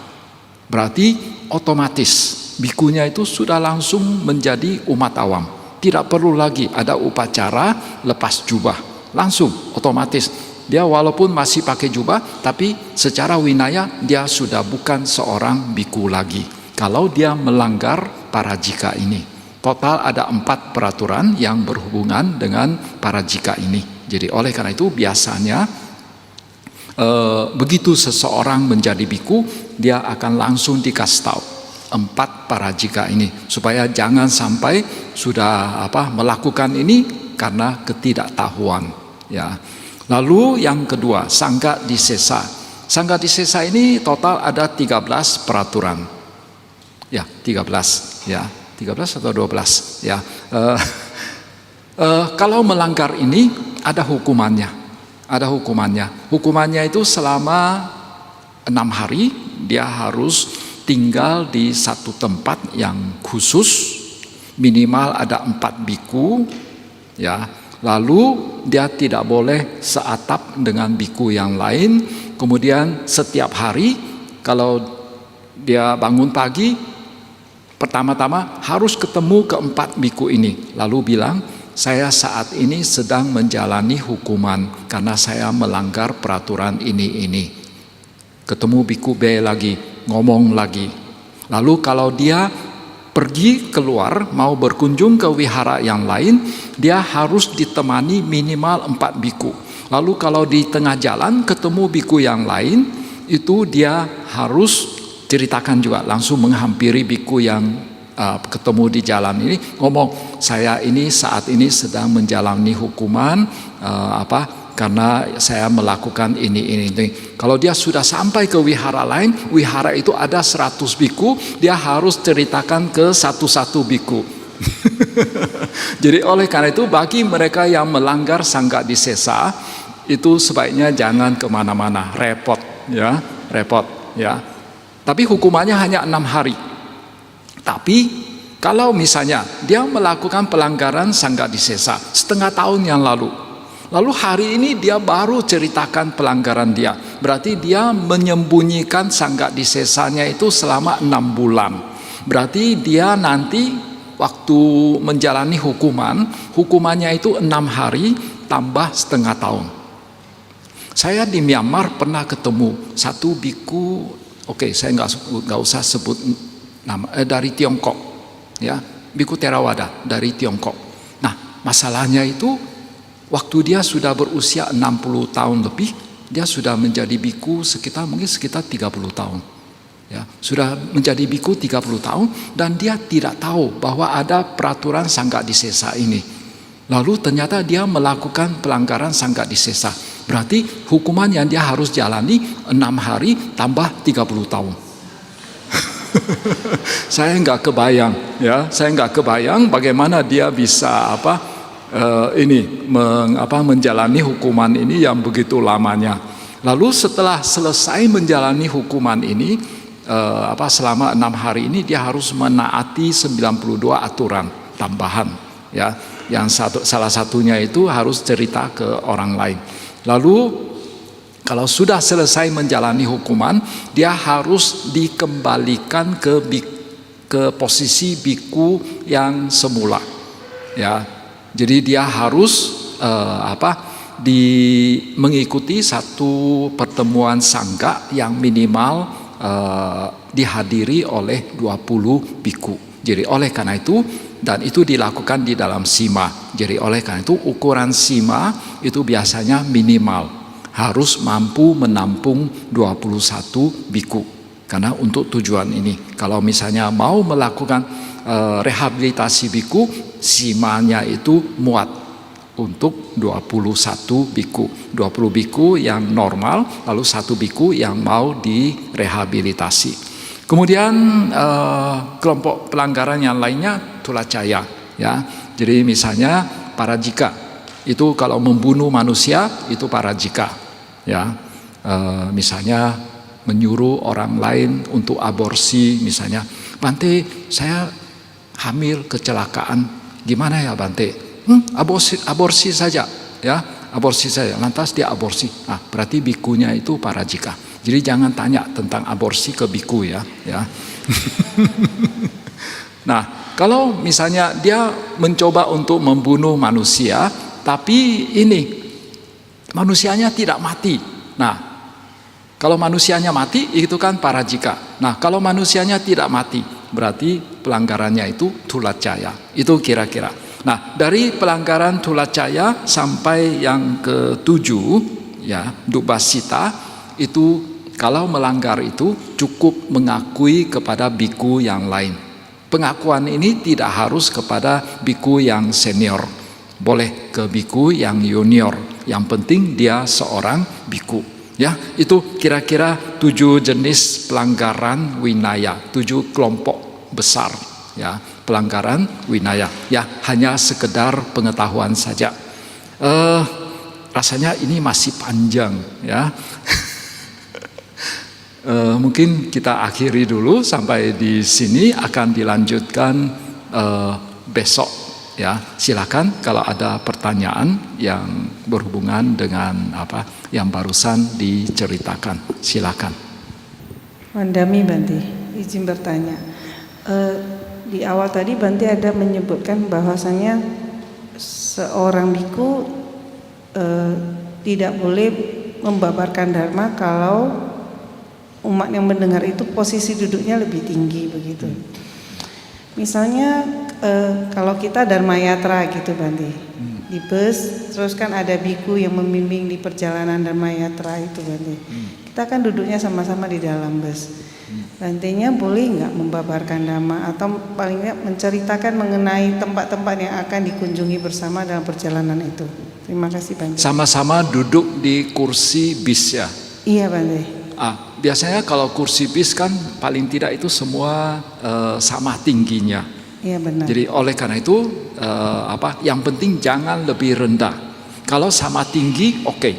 [SPEAKER 1] Berarti otomatis bikunya itu sudah langsung menjadi umat awam. Tidak perlu lagi ada upacara lepas jubah, langsung otomatis. Dia walaupun masih pakai jubah, tapi secara winaya dia sudah bukan seorang biku lagi. Kalau dia melanggar parajika ini. Total ada 4 peraturan yang berhubungan dengan parajika ini. Jadi oleh karena itu biasanya begitu seseorang menjadi biku, dia akan langsung dikasih tahu 4 parajika ini, supaya jangan sampai sudah melakukan ini karena ketidaktahuan, ya. Lalu yang kedua, sangga disesa. Sangga disesa ini total ada 13 peraturan. Ya, 13, ya. 13 atau 12, ya. Kalau melanggar ini ada hukumannya. Ada hukumannya. Hukumannya itu selama 6 hari dia harus tinggal di satu tempat yang khusus, minimal ada 4 biku, ya. Lalu dia tidak boleh seatap dengan biku yang lain. Kemudian setiap hari kalau dia bangun pagi, pertama-tama harus ketemu ke-4 biku ini, lalu bilang, saya saat ini sedang menjalani hukuman karena saya melanggar peraturan ini. Ketemu biku B lagi, ngomong lagi. Lalu kalau dia pergi keluar mau berkunjung ke wihara yang lain, dia harus ditemani minimal 4 biku. Lalu kalau di tengah jalan ketemu biku yang lain, itu dia harus ceritakan juga, langsung menghampiri biku yang ketemu di jalan ini, ngomong, saya ini saat ini sedang menjalani hukuman karena saya melakukan ini. Kalau dia sudah sampai ke wihara lain, wihara itu ada 100 biku, dia harus ceritakan ke satu-satu biku. Jadi oleh karena itu bagi mereka yang melanggar sangga disesa, itu sebaiknya jangan kemana-mana, repot ya. Tapi hukumannya hanya 6 hari. Tapi kalau misalnya dia melakukan pelanggaran sangga disesa setengah tahun yang lalu hari ini dia baru ceritakan pelanggaran dia, berarti dia menyembunyikan sangga disesanya itu selama 6 bulan. Berarti dia nanti waktu menjalani hukumannya itu 6 hari tambah setengah tahun. Saya di Myanmar pernah ketemu satu biku, saya nggak usah sebut nama, dari Tiongkok, ya, biku Theravada dari Tiongkok. Nah, masalahnya itu waktu dia sudah berusia 60 tahun lebih, dia sudah menjadi biku sekitar 30 tahun. Ya, sudah menjadi biku 30 tahun dan dia tidak tahu bahwa ada peraturan sangga disesa ini. Lalu ternyata dia melakukan pelanggaran sangga disesa. Berarti hukuman yang dia harus jalani 6 hari tambah 30 tahun. Saya nggak kebayang bagaimana dia bisa menjalani hukuman ini yang begitu lamanya. Lalu setelah selesai menjalani hukuman ini, selama 6 hari ini dia harus menaati 92 aturan tambahan, ya. Yang salah satunya itu harus cerita ke orang lain. Lalu kalau sudah selesai menjalani hukuman, dia harus dikembalikan ke posisi biku yang semula, ya. Jadi dia harus mengikuti satu pertemuan sangga yang minimal dihadiri oleh 20 biku. Jadi oleh karena itu, dan itu dilakukan di dalam sima. Jadi oleh karena itu ukuran sima itu biasanya minimal harus mampu menampung 21 biku. Karena untuk tujuan ini, kalau misalnya mau melakukan rehabilitasi biku, simanya itu muat untuk 21 biku. 20 biku yang normal, lalu 1 biku yang mau direhabilitasi. Kemudian kelompok pelanggaran yang lainnya tulacaya, ya. Jadi misalnya parajika itu kalau membunuh manusia itu parajika, ya. Misalnya menyuruh orang lain untuk aborsi, misalnya, Bante, saya hamil kecelakaan, gimana ya Bante? Aborsi saja, ya, aborsi saja. Lantas dia aborsi, berarti bikunya itu parajika. Jadi jangan tanya tentang aborsi ke biku, ya. Nah, kalau misalnya dia mencoba untuk membunuh manusia, tapi ini manusianya tidak mati. Nah, kalau manusianya mati itu kan parajika. Nah, kalau manusianya tidak mati, berarti pelanggarannya itu tulacaya. Itu kira-kira. Nah, dari pelanggaran tulacaya sampai yang ketujuh, ya, dubasita, itu kalau melanggar itu cukup mengakui kepada biku yang lain. Pengakuan ini tidak harus kepada biku yang senior, boleh ke biku yang junior. Yang penting dia seorang biku. Ya, itu kira-kira 7 jenis pelanggaran winaya, 7 kelompok besar, ya, pelanggaran winaya. Ya, hanya sekedar pengetahuan saja. Rasanya ini masih panjang, ya. Mungkin kita akhiri dulu sampai di sini, akan dilanjutkan besok, ya. Silakan kalau ada pertanyaan yang berhubungan dengan apa yang barusan diceritakan, silakan.
[SPEAKER 2] Mandami Bante, izin bertanya. Di awal tadi Bante ada menyebutkan bahwasannya seorang biku tidak boleh membabarkan dharma kalau umat yang mendengar itu posisi duduknya lebih tinggi begitu. Misalnya kalau kita dharma yatra gitu Bante, di bus, terus kan ada biku yang membimbing di perjalanan dharma yatra itu Bante. Kita kan duduknya sama-sama di dalam bus. Bantenya boleh nggak membabarkan dhamma atau paling nggak menceritakan mengenai tempat-tempat yang akan dikunjungi bersama dalam perjalanan itu. Terima kasih Bante.
[SPEAKER 1] Sama-sama duduk di kursi bis, ya.
[SPEAKER 2] Iya Bante.
[SPEAKER 1] Biasanya kalau kursi bis kan paling tidak itu semua sama tingginya.
[SPEAKER 2] Iya benar.
[SPEAKER 1] Jadi oleh karena itu yang penting jangan lebih rendah. Kalau sama tinggi oke.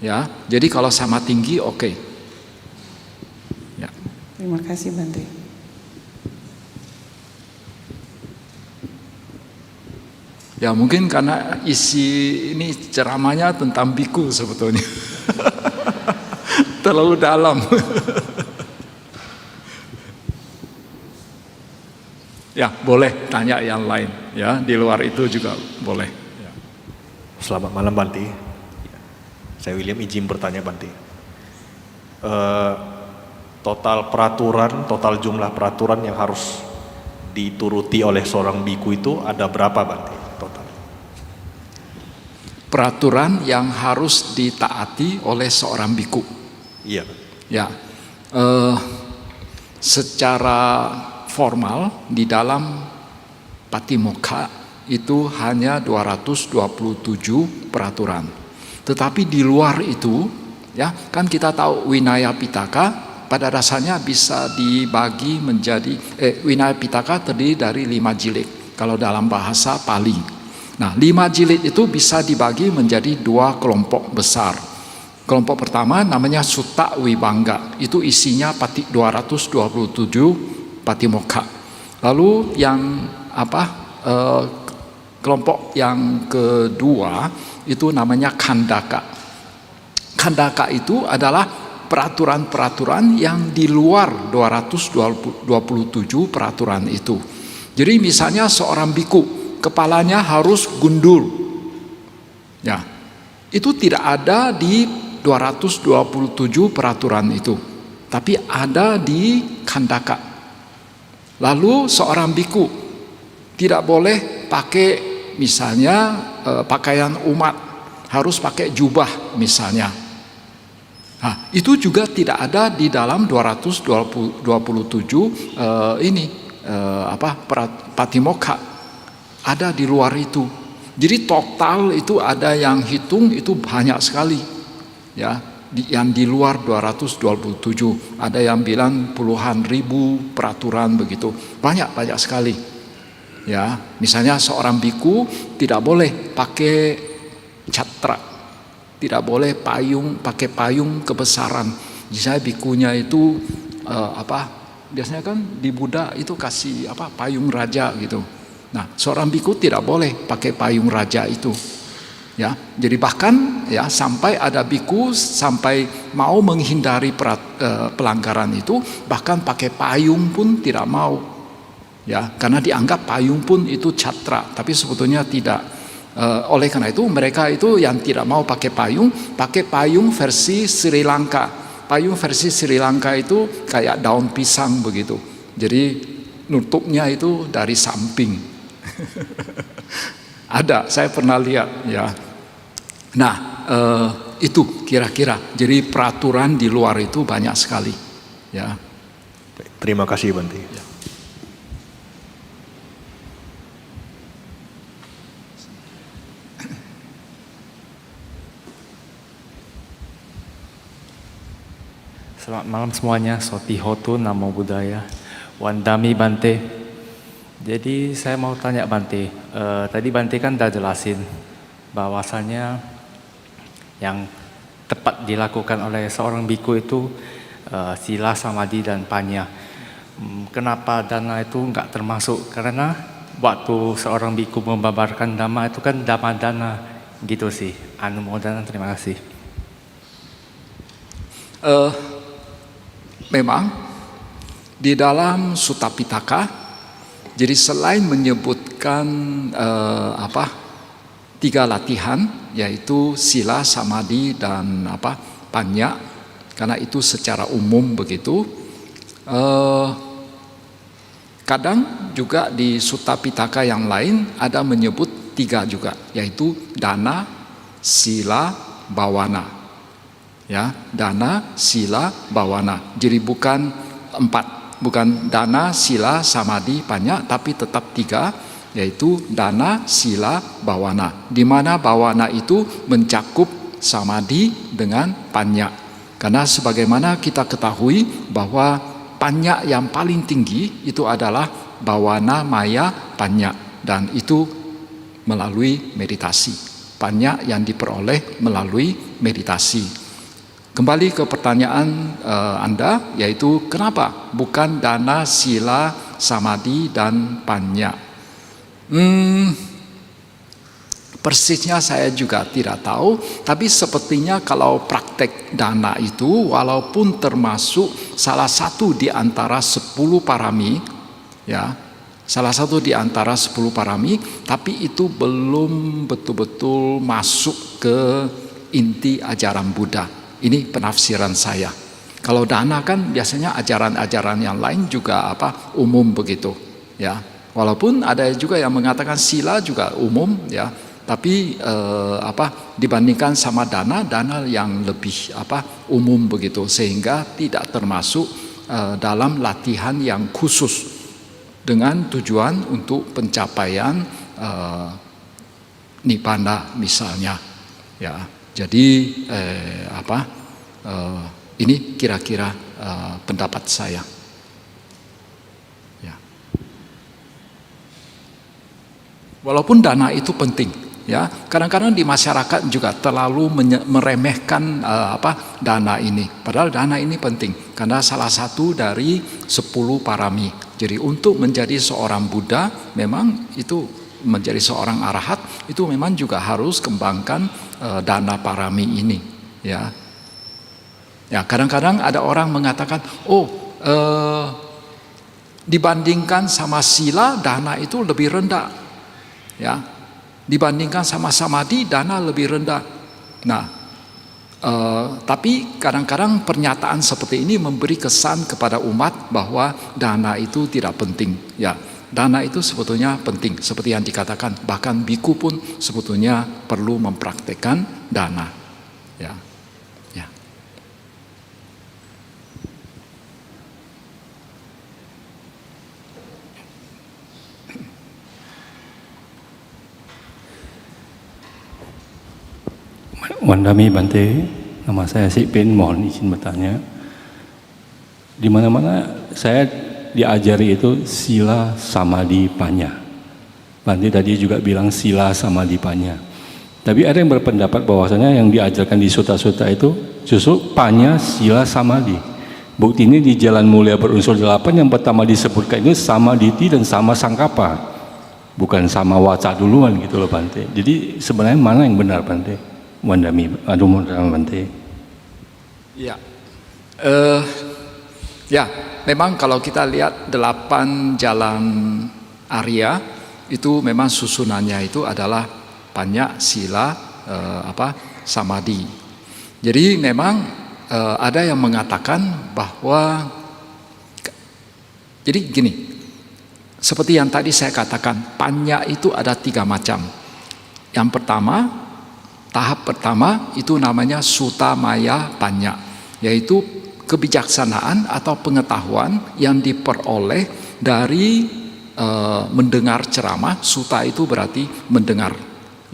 [SPEAKER 1] Ya, jadi kalau sama tinggi oke. Ya.
[SPEAKER 2] Terima kasih Bante.
[SPEAKER 1] Ya mungkin karena isi ini ceramahnya tentang biku sebetulnya. Terlalu dalam. Ya, boleh tanya yang lain, ya, di luar itu juga boleh. Ya.
[SPEAKER 3] Selamat malam Bante. Saya William, izin bertanya Bante. Total jumlah peraturan yang harus dituruti oleh seorang biku itu ada berapa Bante? Total.
[SPEAKER 1] Peraturan yang harus ditaati oleh seorang biku.
[SPEAKER 3] Iya.
[SPEAKER 1] Ya, secara formal di dalam Patimokkha itu hanya 227 peraturan. Tetapi di luar itu, ya, kan kita tahu Winaya Pitaka pada dasarnya bisa dibagi menjadi Winaya Pitaka terdiri dari 5 jilid kalau dalam bahasa Pali. Nah, 5 jilid itu bisa dibagi menjadi 2 kelompok besar. Kelompok pertama namanya Sutta Vibhanga, itu isinya 227 Patimokkha. Lalu yang kelompok yang kedua itu namanya Khandaka. Khandaka itu adalah peraturan-peraturan yang di luar 227 peraturan itu. Jadi misalnya seorang biku kepalanya harus gundul. Ya. Itu tidak ada di 227 peraturan itu, tapi ada di Khandaka. Lalu seorang biku tidak boleh pakai misalnya pakaian umat, harus pakai jubah misalnya. Nah, itu juga tidak ada di dalam 227 Patimokkha. Ada di luar itu. Jadi total itu ada yang hitung itu banyak sekali. Ya, yang di luar 227, ada yang bilang puluhan ribu peraturan begitu, banyak sekali. Ya, misalnya seorang biku tidak boleh pakai catra, tidak boleh pakai payung kebesaran. Misalnya bikunya itu biasanya kan di Buddha itu kasih payung raja gitu. Nah, seorang biku tidak boleh pakai payung raja itu. Ya, jadi bahkan ya sampai ada biku sampai mau menghindari pelanggaran itu, bahkan pakai payung pun tidak mau. ya, karena dianggap payung pun itu catra, tapi sebetulnya tidak. Oleh karena itu mereka itu yang tidak mau pakai payung versi Sri Lanka. Payung versi Sri Lanka itu kayak daun pisang begitu, jadi nutupnya itu dari samping. Ada, saya pernah lihat ya. Nah, itu kira-kira. Jadi peraturan di luar itu banyak sekali. Ya.
[SPEAKER 3] Terima kasih Bante.
[SPEAKER 1] Ya.
[SPEAKER 4] Selamat malam semuanya. Sotihotu Namo Buddhaya. Wandami Bante. Jadi saya mau tanya Bante. Tadi Bante kan udah jelasin bahwasanya yang tepat dilakukan oleh seorang biku itu sila, samadhi, dan panya. Kenapa dana itu enggak termasuk? Karena waktu seorang biku membabarkan dhamma itu kan dhamma dana gitu sih. Anumodana, terima kasih.
[SPEAKER 1] Memang di dalam Sutta Pitaka, jadi selain menyebutkan 3 latihan, yaitu sila, samadhi, dan panya, karena itu secara umum begitu. Kadang juga di Sutta Pitaka yang lain ada menyebut 3 juga, yaitu dana, sila, bawana. Ya, dana, sila, bawana. Jadi bukan 4, bukan dana, sila, samadhi, panya, tapi tetap 3, yaitu dana, sila, bawana. Di mana bawana itu mencakup samadhi dengan panya. Karena sebagaimana kita ketahui bahwa panya yang paling tinggi itu adalah bawana maya panya, dan itu melalui meditasi. Panya yang diperoleh melalui meditasi. Kembali ke pertanyaan Anda, yaitu kenapa bukan dana, sila, samadhi, dan panya? Persisnya saya juga tidak tahu, tapi sepertinya kalau praktek dana itu walaupun termasuk salah satu di antara 10 parami, ya, salah satu di antara 10 parami, tapi itu belum betul-betul masuk ke inti ajaran Buddha. Ini penafsiran saya. Kalau dana kan biasanya ajaran-ajaran yang lain juga umum begitu, ya. Walaupun ada juga yang mengatakan sila juga umum, ya. Tapi dibandingkan sama dana yang lebih umum begitu, sehingga tidak termasuk dalam latihan yang khusus dengan tujuan untuk pencapaian nibbana misalnya, ya. Jadi ini kira-kira pendapat saya. Ya. Walaupun dana itu penting, ya. Kadang-kadang di masyarakat juga terlalu meremehkan dana ini. Padahal dana ini penting karena salah satu dari 10 parami. Jadi untuk menjadi seorang Buddha memang itu, menjadi seorang arahat itu memang juga harus kembangkan dana parami ini, ya. Ya, kadang-kadang ada orang mengatakan, dibandingkan sama sila, dana itu lebih rendah, ya. Dibandingkan sama samadhi, dana lebih rendah. Nah, tapi kadang-kadang pernyataan seperti ini memberi kesan kepada umat bahwa dana itu tidak penting, ya. Dana itu sebetulnya penting, seperti yang dikatakan, bahkan biku pun sebetulnya perlu mempraktekkan dana, ya. Ya.
[SPEAKER 5] Wandami Bante, nama saya Sipin, mohon izin bertanya. Di mana-mana saya diajari itu sila, samadhi, panya. Bante tadi juga bilang sila, samadhi, panya. Tapi ada yang berpendapat bahwasanya yang diajarkan di sutta-sutta itu justru panya, sila, samadhi. Bukti ini di Jalan Mulia berunsur 8 yang pertama disebutkan itu samadhiti dan sama sangkapa, bukan sama waca duluan gitu loh Bante. Jadi sebenarnya mana yang benar Bante? Wandami, Bante.
[SPEAKER 1] Ya, ya. memang kalau kita lihat 8 jalan Arya itu memang susunannya itu adalah Panya, Sila, Samadhi. Jadi memang ada yang mengatakan bahwa, jadi gini, seperti yang tadi saya katakan, Panya itu ada 3 macam. Yang pertama, tahap pertama itu namanya Sutta Maya Panya, yaitu kebijaksanaan atau pengetahuan yang diperoleh dari mendengar ceramah. Sutta itu berarti mendengar,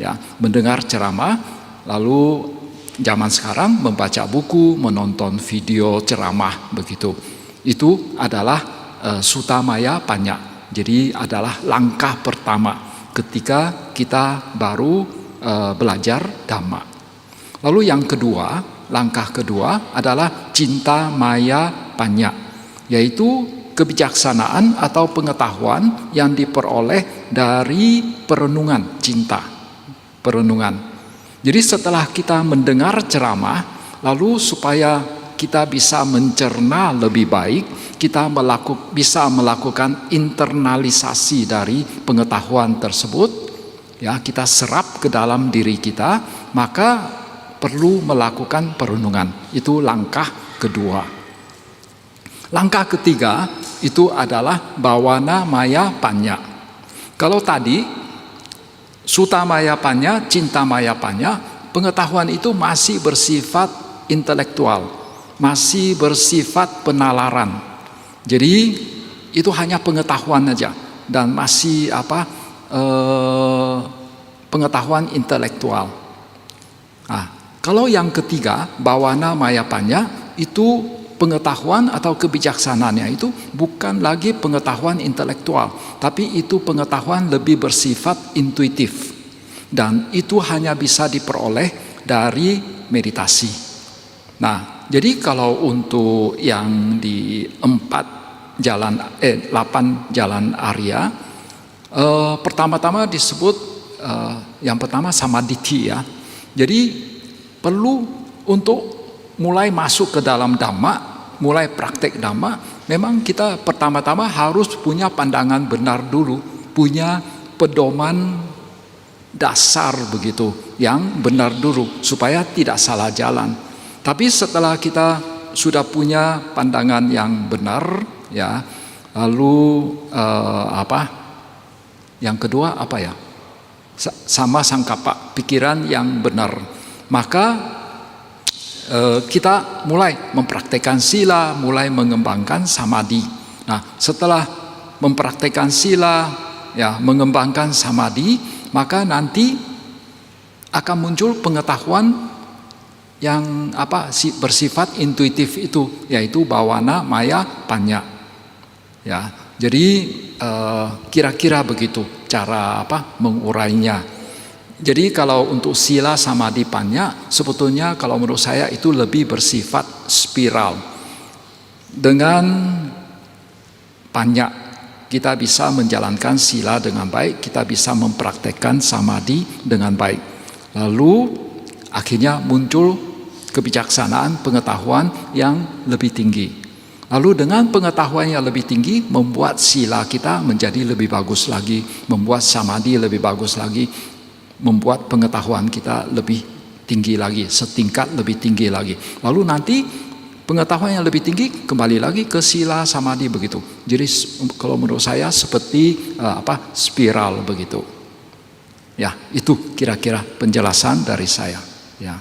[SPEAKER 1] ya, mendengar ceramah. Lalu zaman sekarang membaca buku, menonton video ceramah begitu. Itu adalah Sutta Maya Panya. Jadi adalah langkah pertama ketika kita baru belajar Dhamma. Lalu yang kedua, langkah kedua adalah Cinta Maya Panya, yaitu kebijaksanaan atau pengetahuan yang diperoleh dari perenungan cinta, perenungan. Jadi setelah kita mendengar ceramah, lalu supaya kita bisa mencerna lebih baik, kita bisa melakukan internalisasi dari pengetahuan tersebut, ya, kita serap ke dalam diri kita, maka perlu melakukan perenungan. Itu langkah kedua. Langkah ketiga itu adalah Bhawana Maya Panya. Kalau tadi Sutta Maya Panya, Cinta Maya Panya, pengetahuan itu masih bersifat intelektual, masih bersifat penalaran. Jadi itu hanya pengetahuan aja dan masih pengetahuan intelektual. Nah, kalau yang ketiga, Bhawana Maya Panya, itu pengetahuan atau kebijaksanaannya itu bukan lagi pengetahuan intelektual, tapi itu pengetahuan lebih bersifat intuitif. Dan itu hanya bisa diperoleh dari meditasi. Nah, jadi kalau untuk yang di 8 jalan Arya, pertama-tama disebut yang pertama samadhi, ya. Jadi perlu untuk mulai masuk ke dalam Dhamma, mulai praktek Dhamma, memang kita pertama-tama harus punya pandangan benar dulu, punya pedoman dasar begitu, yang benar dulu supaya tidak salah jalan. Tapi setelah kita sudah punya pandangan yang benar, ya, lalu yang kedua apa ya? Sama sangkapa, pikiran yang benar. Maka kita mulai mempraktekkan sila, mulai mengembangkan samadhi. Nah, setelah mempraktekkan sila, ya, mengembangkan samadhi, maka nanti akan muncul pengetahuan yang bersifat intuitif itu, yaitu Bhawana Maya Panya. Ya, jadi kira-kira begitu cara mengurainya. Jadi kalau untuk sila samadhi panya, sebetulnya kalau menurut saya itu lebih bersifat spiral. Dengan panya kita bisa menjalankan sila dengan baik, kita bisa mempraktekkan samadhi dengan baik. Lalu akhirnya muncul kebijaksanaan, pengetahuan yang lebih tinggi. Lalu dengan pengetahuan yang lebih tinggi, membuat sila kita menjadi lebih bagus lagi, membuat samadhi lebih bagus lagi, membuat pengetahuan kita lebih tinggi lagi, setingkat lebih tinggi lagi. Lalu nanti pengetahuan yang lebih tinggi kembali lagi ke sila samadhi begitu. Jadi kalau menurut saya seperti spiral begitu. Ya, itu kira-kira penjelasan dari saya. Ya.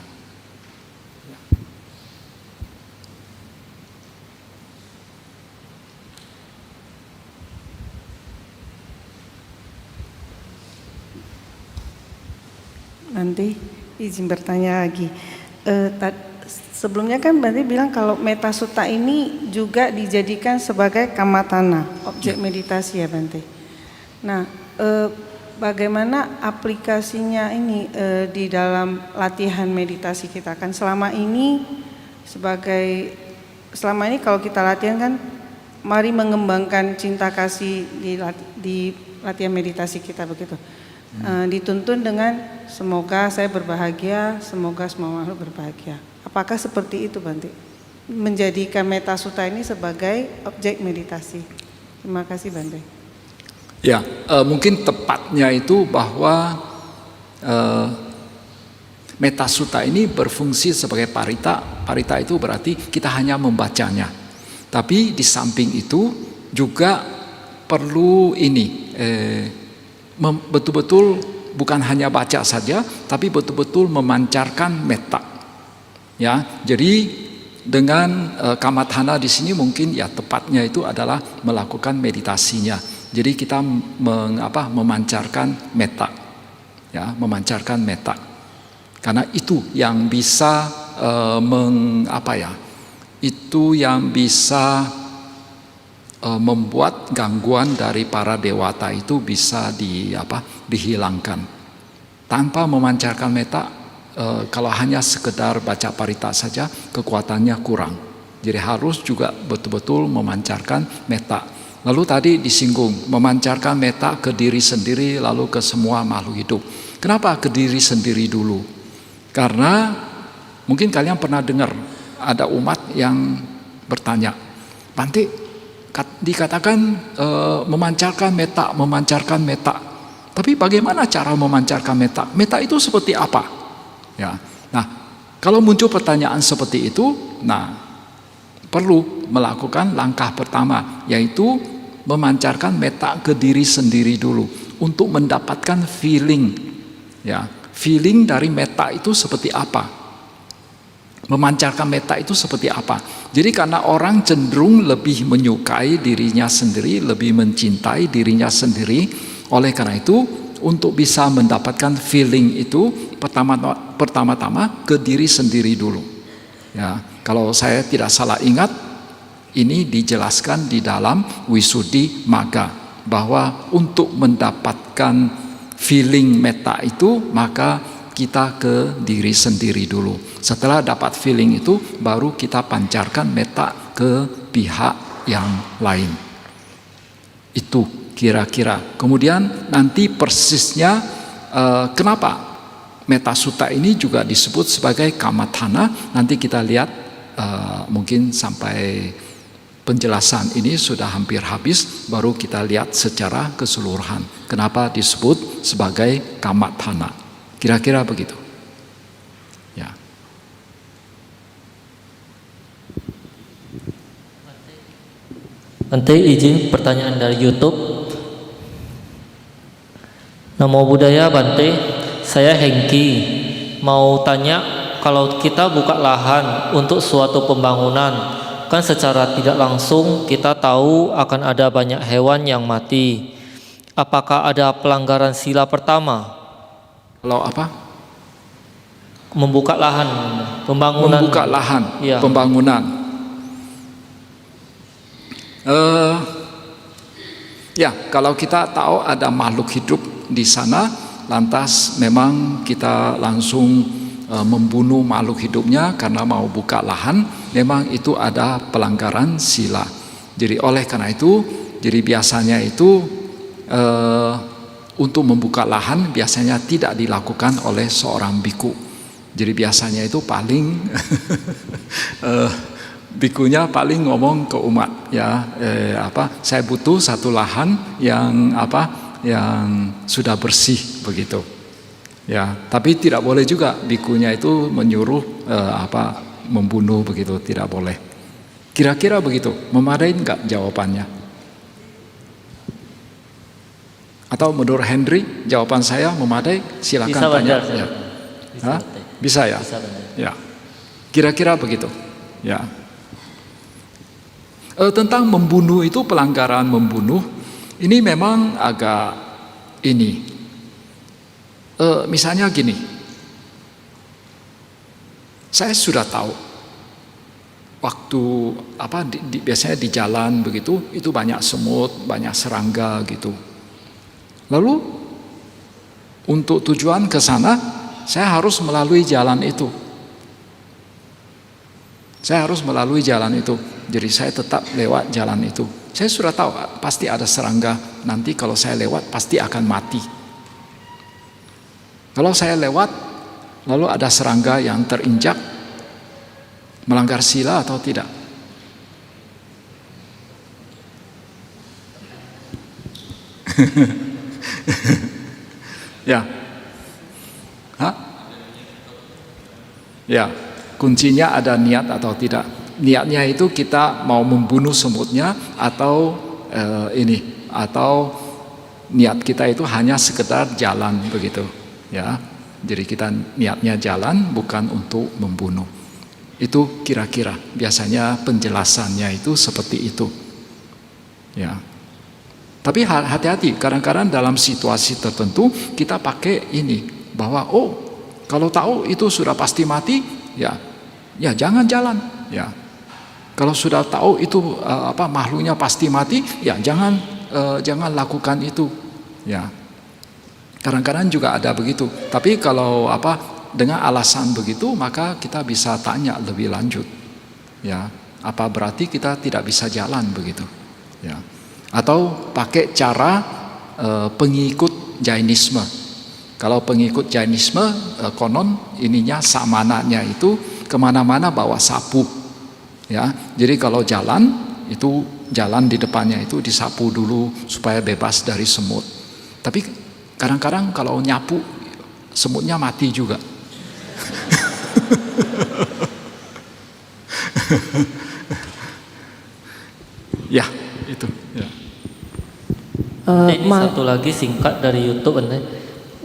[SPEAKER 2] Nanti izin bertanya lagi. Sebelumnya kan Bante bilang kalau Metta Sutta ini juga dijadikan sebagai kamatana, objek meditasi, ya Bante. Nah, bagaimana aplikasinya ini di dalam latihan meditasi kita? Kan selama ini kalau kita latihan kan, mari mengembangkan cinta kasih di latihan meditasi kita begitu. Dituntun dengan semoga saya berbahagia, semoga semua makhluk berbahagia. Apakah seperti itu, Bante? menjadikan metta sutta ini sebagai objek meditasi. Terima kasih Bante.
[SPEAKER 1] Ya, mungkin tepatnya itu bahwa metta sutta ini berfungsi sebagai parita. Parita itu berarti kita hanya membacanya. Tapi di samping itu juga perlu ini betul-betul bukan hanya baca saja, tapi betul-betul memancarkan metta. Ya, jadi dengan kamathana di sini mungkin ya tepatnya itu adalah melakukan meditasinya. Jadi kita memancarkan metta, ya, memancarkan metta. Karena itu yang bisa itu yang bisa membuat gangguan dari para dewata itu bisa dihilangkan. Tanpa memancarkan metta, kalau hanya sekedar baca parita saja kekuatannya kurang. Jadi harus juga betul-betul memancarkan metta. Lalu tadi disinggung memancarkan metta ke diri sendiri lalu ke semua makhluk hidup. Kenapa ke diri sendiri dulu? Karena mungkin kalian pernah dengar ada umat yang bertanya, Bante, dikatakan memancarkan metta. Tapi bagaimana cara memancarkan metta? Metta itu seperti apa? Ya. Nah, kalau muncul pertanyaan seperti itu, perlu melakukan langkah pertama, yaitu memancarkan metta ke diri sendiri dulu untuk mendapatkan feeling, ya, feeling dari metta itu seperti apa, memancarkan metta itu seperti apa. Jadi karena orang cenderung lebih menyukai dirinya sendiri, lebih mencintai dirinya sendiri, oleh karena itu untuk bisa mendapatkan feeling itu pertama-tama ke diri sendiri dulu. Ya, kalau saya tidak salah ingat, ini dijelaskan di dalam Visuddhimagga bahwa untuk mendapatkan feeling metta itu maka kita ke diri sendiri dulu. Setelah dapat feeling itu baru kita pancarkan metta ke pihak yang lain. Itu kira-kira. Kemudian nanti persisnya kenapa metta sutta ini juga disebut sebagai kamathana, nanti kita lihat mungkin sampai penjelasan ini sudah hampir habis, baru kita lihat secara keseluruhan kenapa disebut sebagai kamathana. Kira-kira begitu. Ya.
[SPEAKER 6] Nanti izin pertanyaan dari YouTube. Namo Buddhaya Bante, saya Hengki. Mau tanya, kalau kita buka lahan untuk suatu pembangunan, kan secara tidak langsung kita tahu akan ada banyak hewan yang mati. Apakah ada pelanggaran sila pertama?
[SPEAKER 1] Kalau apa?
[SPEAKER 6] Membuka lahan, pembangunan.
[SPEAKER 1] Membuka lahan,
[SPEAKER 6] ya.
[SPEAKER 1] Pembangunan. Ya, kalau kita tahu ada makhluk hidup di sana, lantas memang kita langsung membunuh makhluk hidupnya karena mau buka lahan, memang itu ada pelanggaran sila. Jadi oleh karena itu, jadi biasanya itu untuk membuka lahan biasanya tidak dilakukan oleh seorang biku. Jadi biasanya itu paling bikunya paling ngomong ke umat, ya, saya butuh satu lahan yang yang sudah bersih begitu. Ya, tapi tidak boleh juga bikunya itu menyuruh membunuh begitu, tidak boleh. Kira-kira begitu, memadai enggak jawabannya? Atau menurut Henry jawaban saya memadai? Silakan
[SPEAKER 6] Bisa,
[SPEAKER 1] tanya.
[SPEAKER 6] Bante.
[SPEAKER 1] Ya.
[SPEAKER 6] Bisa,
[SPEAKER 1] Bisa ya?
[SPEAKER 6] Bisa, Bante.
[SPEAKER 1] Ya. Kira-kira begitu. Ya. Tentang membunuh itu, pelanggaran membunuh ini memang agak ini. Misalnya gini, saya sudah tahu waktu biasanya di jalan begitu itu banyak semut, banyak serangga gitu. Lalu untuk tujuan ke sana saya harus melalui jalan itu. Saya harus melalui jalan itu. Jadi saya tetap lewat jalan itu. Saya sudah tahu pasti ada serangga. Nanti kalau saya lewat pasti akan mati. Kalau saya lewat lalu ada serangga yang terinjak, Melanggar sila atau tidak? Ya. Hah? Ya, kuncinya ada niat atau tidak. Niatnya itu kita mau membunuh semutnya atau atau niat kita itu hanya sekedar jalan begitu, ya. Jadi kita niatnya jalan bukan untuk membunuh. Itu kira-kira biasanya penjelasannya itu seperti itu. Ya. Tapi hati-hati, kadang-kadang dalam situasi tertentu kita pakai ini bahwa kalau tahu itu sudah pasti mati, ya jangan jalan, ya. Kalau sudah tahu itu makhluknya pasti mati, ya jangan lakukan itu, ya. Kadang-kadang juga ada begitu. Tapi kalau dengan alasan begitu, maka kita bisa tanya lebih lanjut, ya. Apa berarti kita tidak bisa jalan begitu, ya. Atau pakai cara pengikut Jainisme. Kalau pengikut Jainisme konon ininya samananya itu kemana-mana bawa sapu, ya. Jadi kalau jalan itu jalan di depannya itu disapu dulu supaya bebas dari semut. Tapi kadang-kadang kalau nyapu semutnya mati juga. Ya itu. Ya.
[SPEAKER 6] Ini satu lagi singkat dari YouTube,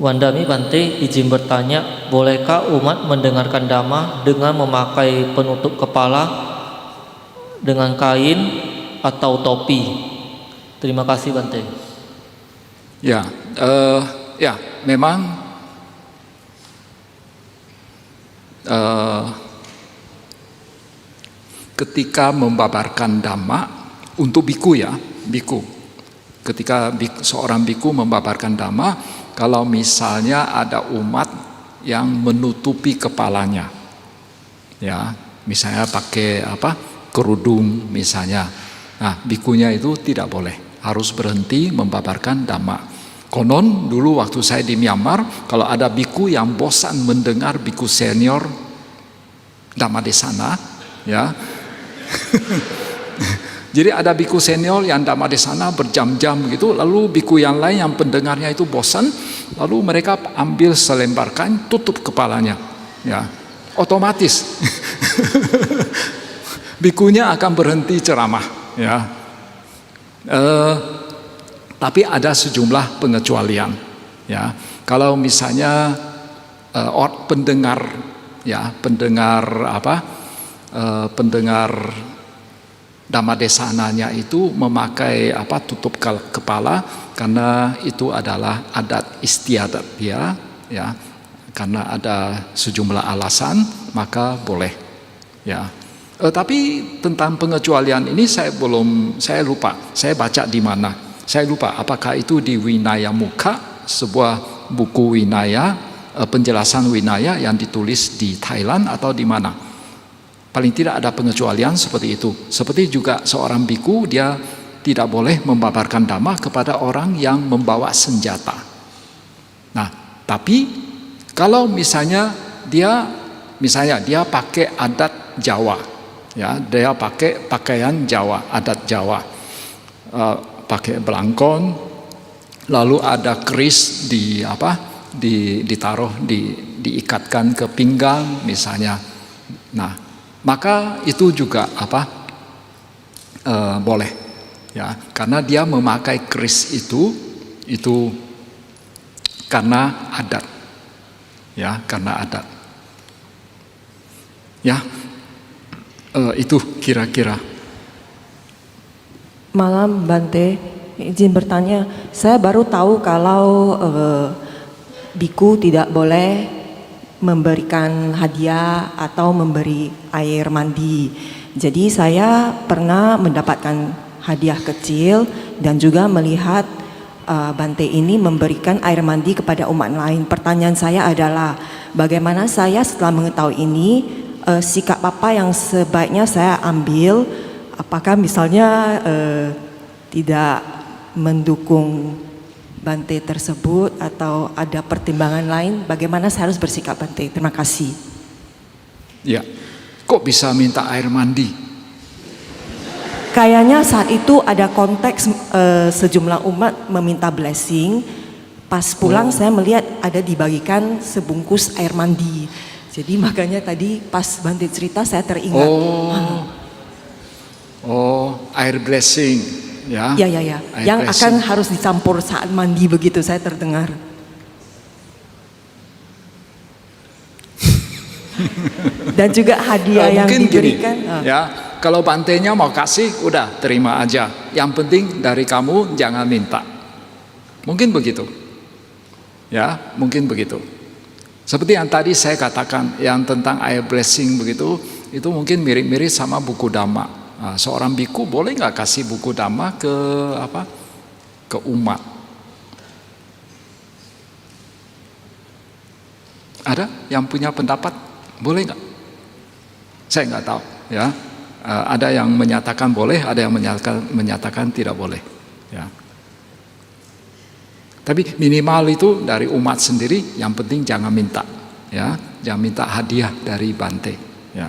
[SPEAKER 6] Wandami Bante, izin bertanya, bolehkah umat mendengarkan dhamma dengan memakai penutup kepala dengan kain atau topi? Terima kasih Bante.
[SPEAKER 1] Ya, memang ketika membabarkan dhamma untuk biku, ya, biku. Ketika seorang biku membabarkan dhamma, kalau misalnya ada umat yang menutupi kepalanya, ya, misalnya pakai kerudung misalnya, nah bikunya itu tidak boleh, harus berhenti membabarkan dhamma. Konon dulu waktu saya di Myanmar, kalau ada biku yang bosan mendengar biku senior Dhammadesana, ya. Jadi ada biku senior yang Dhammadesana berjam-jam gitu, lalu biku yang lain yang pendengarnya itu bosan, lalu mereka ambil selembar kain tutup kepalanya, ya, otomatis bikunya akan berhenti ceramah, ya. Tapi ada sejumlah pengecualian, ya. Kalau misalnya pendengar Dhammadesananya itu memakai tutup kepala karena itu adalah adat istiadat, ya, karena ada sejumlah alasan maka boleh, ya. Tapi tentang pengecualian ini saya lupa, saya baca di mana, saya lupa apakah itu di Winaya Mukha, sebuah buku Winaya, penjelasan Winaya yang ditulis di Thailand atau di mana. Paling tidak ada pengecualian seperti itu. Seperti juga seorang biku, dia tidak boleh membabarkan dhamma kepada orang yang membawa senjata. Nah, tapi kalau misalnya dia pakai adat Jawa, ya, dia pakai pakaian Jawa, adat Jawa, pakai belangkon, lalu ada keris ditaruh diikatkan ke pinggang misalnya. Nah, maka itu juga boleh, ya, karena dia memakai keris itu karena adat, ya, karena adat, ya. Itu kira-kira.
[SPEAKER 7] Malam Bante, izin bertanya, saya baru tahu kalau biku tidak boleh memberikan hadiah atau memberi air mandi. Jadi saya pernah mendapatkan hadiah kecil dan juga melihat Bante ini memberikan air mandi kepada umat lain. Pertanyaan saya adalah, bagaimana saya setelah mengetahui ini, sikap apa yang sebaiknya saya ambil? Apakah misalnya tidak mendukung Bante tersebut atau ada pertimbangan lain? Bagaimana saya harus bersikap Bante? Terima kasih.
[SPEAKER 1] Ya, kok bisa minta air mandi?
[SPEAKER 7] Kayaknya saat itu ada konteks sejumlah umat meminta blessing. Pas pulang saya melihat ada dibagikan sebungkus air mandi. Jadi makanya tadi pas Bante cerita saya teringat.
[SPEAKER 1] Air blessing, ya?
[SPEAKER 7] Ya.
[SPEAKER 1] Air
[SPEAKER 7] Yang
[SPEAKER 1] blessing.
[SPEAKER 7] akan harus dicampur saat mandi begitu saya terdengar. Dan juga hadiah yang
[SPEAKER 1] Mungkin
[SPEAKER 7] diberikan.
[SPEAKER 1] gini, ya, kalau Bantenya mau kasih, udah terima aja. Yang penting dari kamu jangan minta. Mungkin begitu, ya, mungkin begitu. Seperti yang tadi saya katakan, yang tentang air blessing begitu, itu mungkin mirip-mirip sama buku Dhamma. Nah, seorang biku boleh nggak kasih buku Dhamma ke umat? Ada yang punya pendapat? Boleh nggak? Saya nggak tahu, ya. Ada yang menyatakan boleh, ada yang menyatakan tidak boleh, ya. Tapi minimal itu dari umat sendiri, yang penting jangan minta, ya, jangan minta hadiah dari Bante, ya.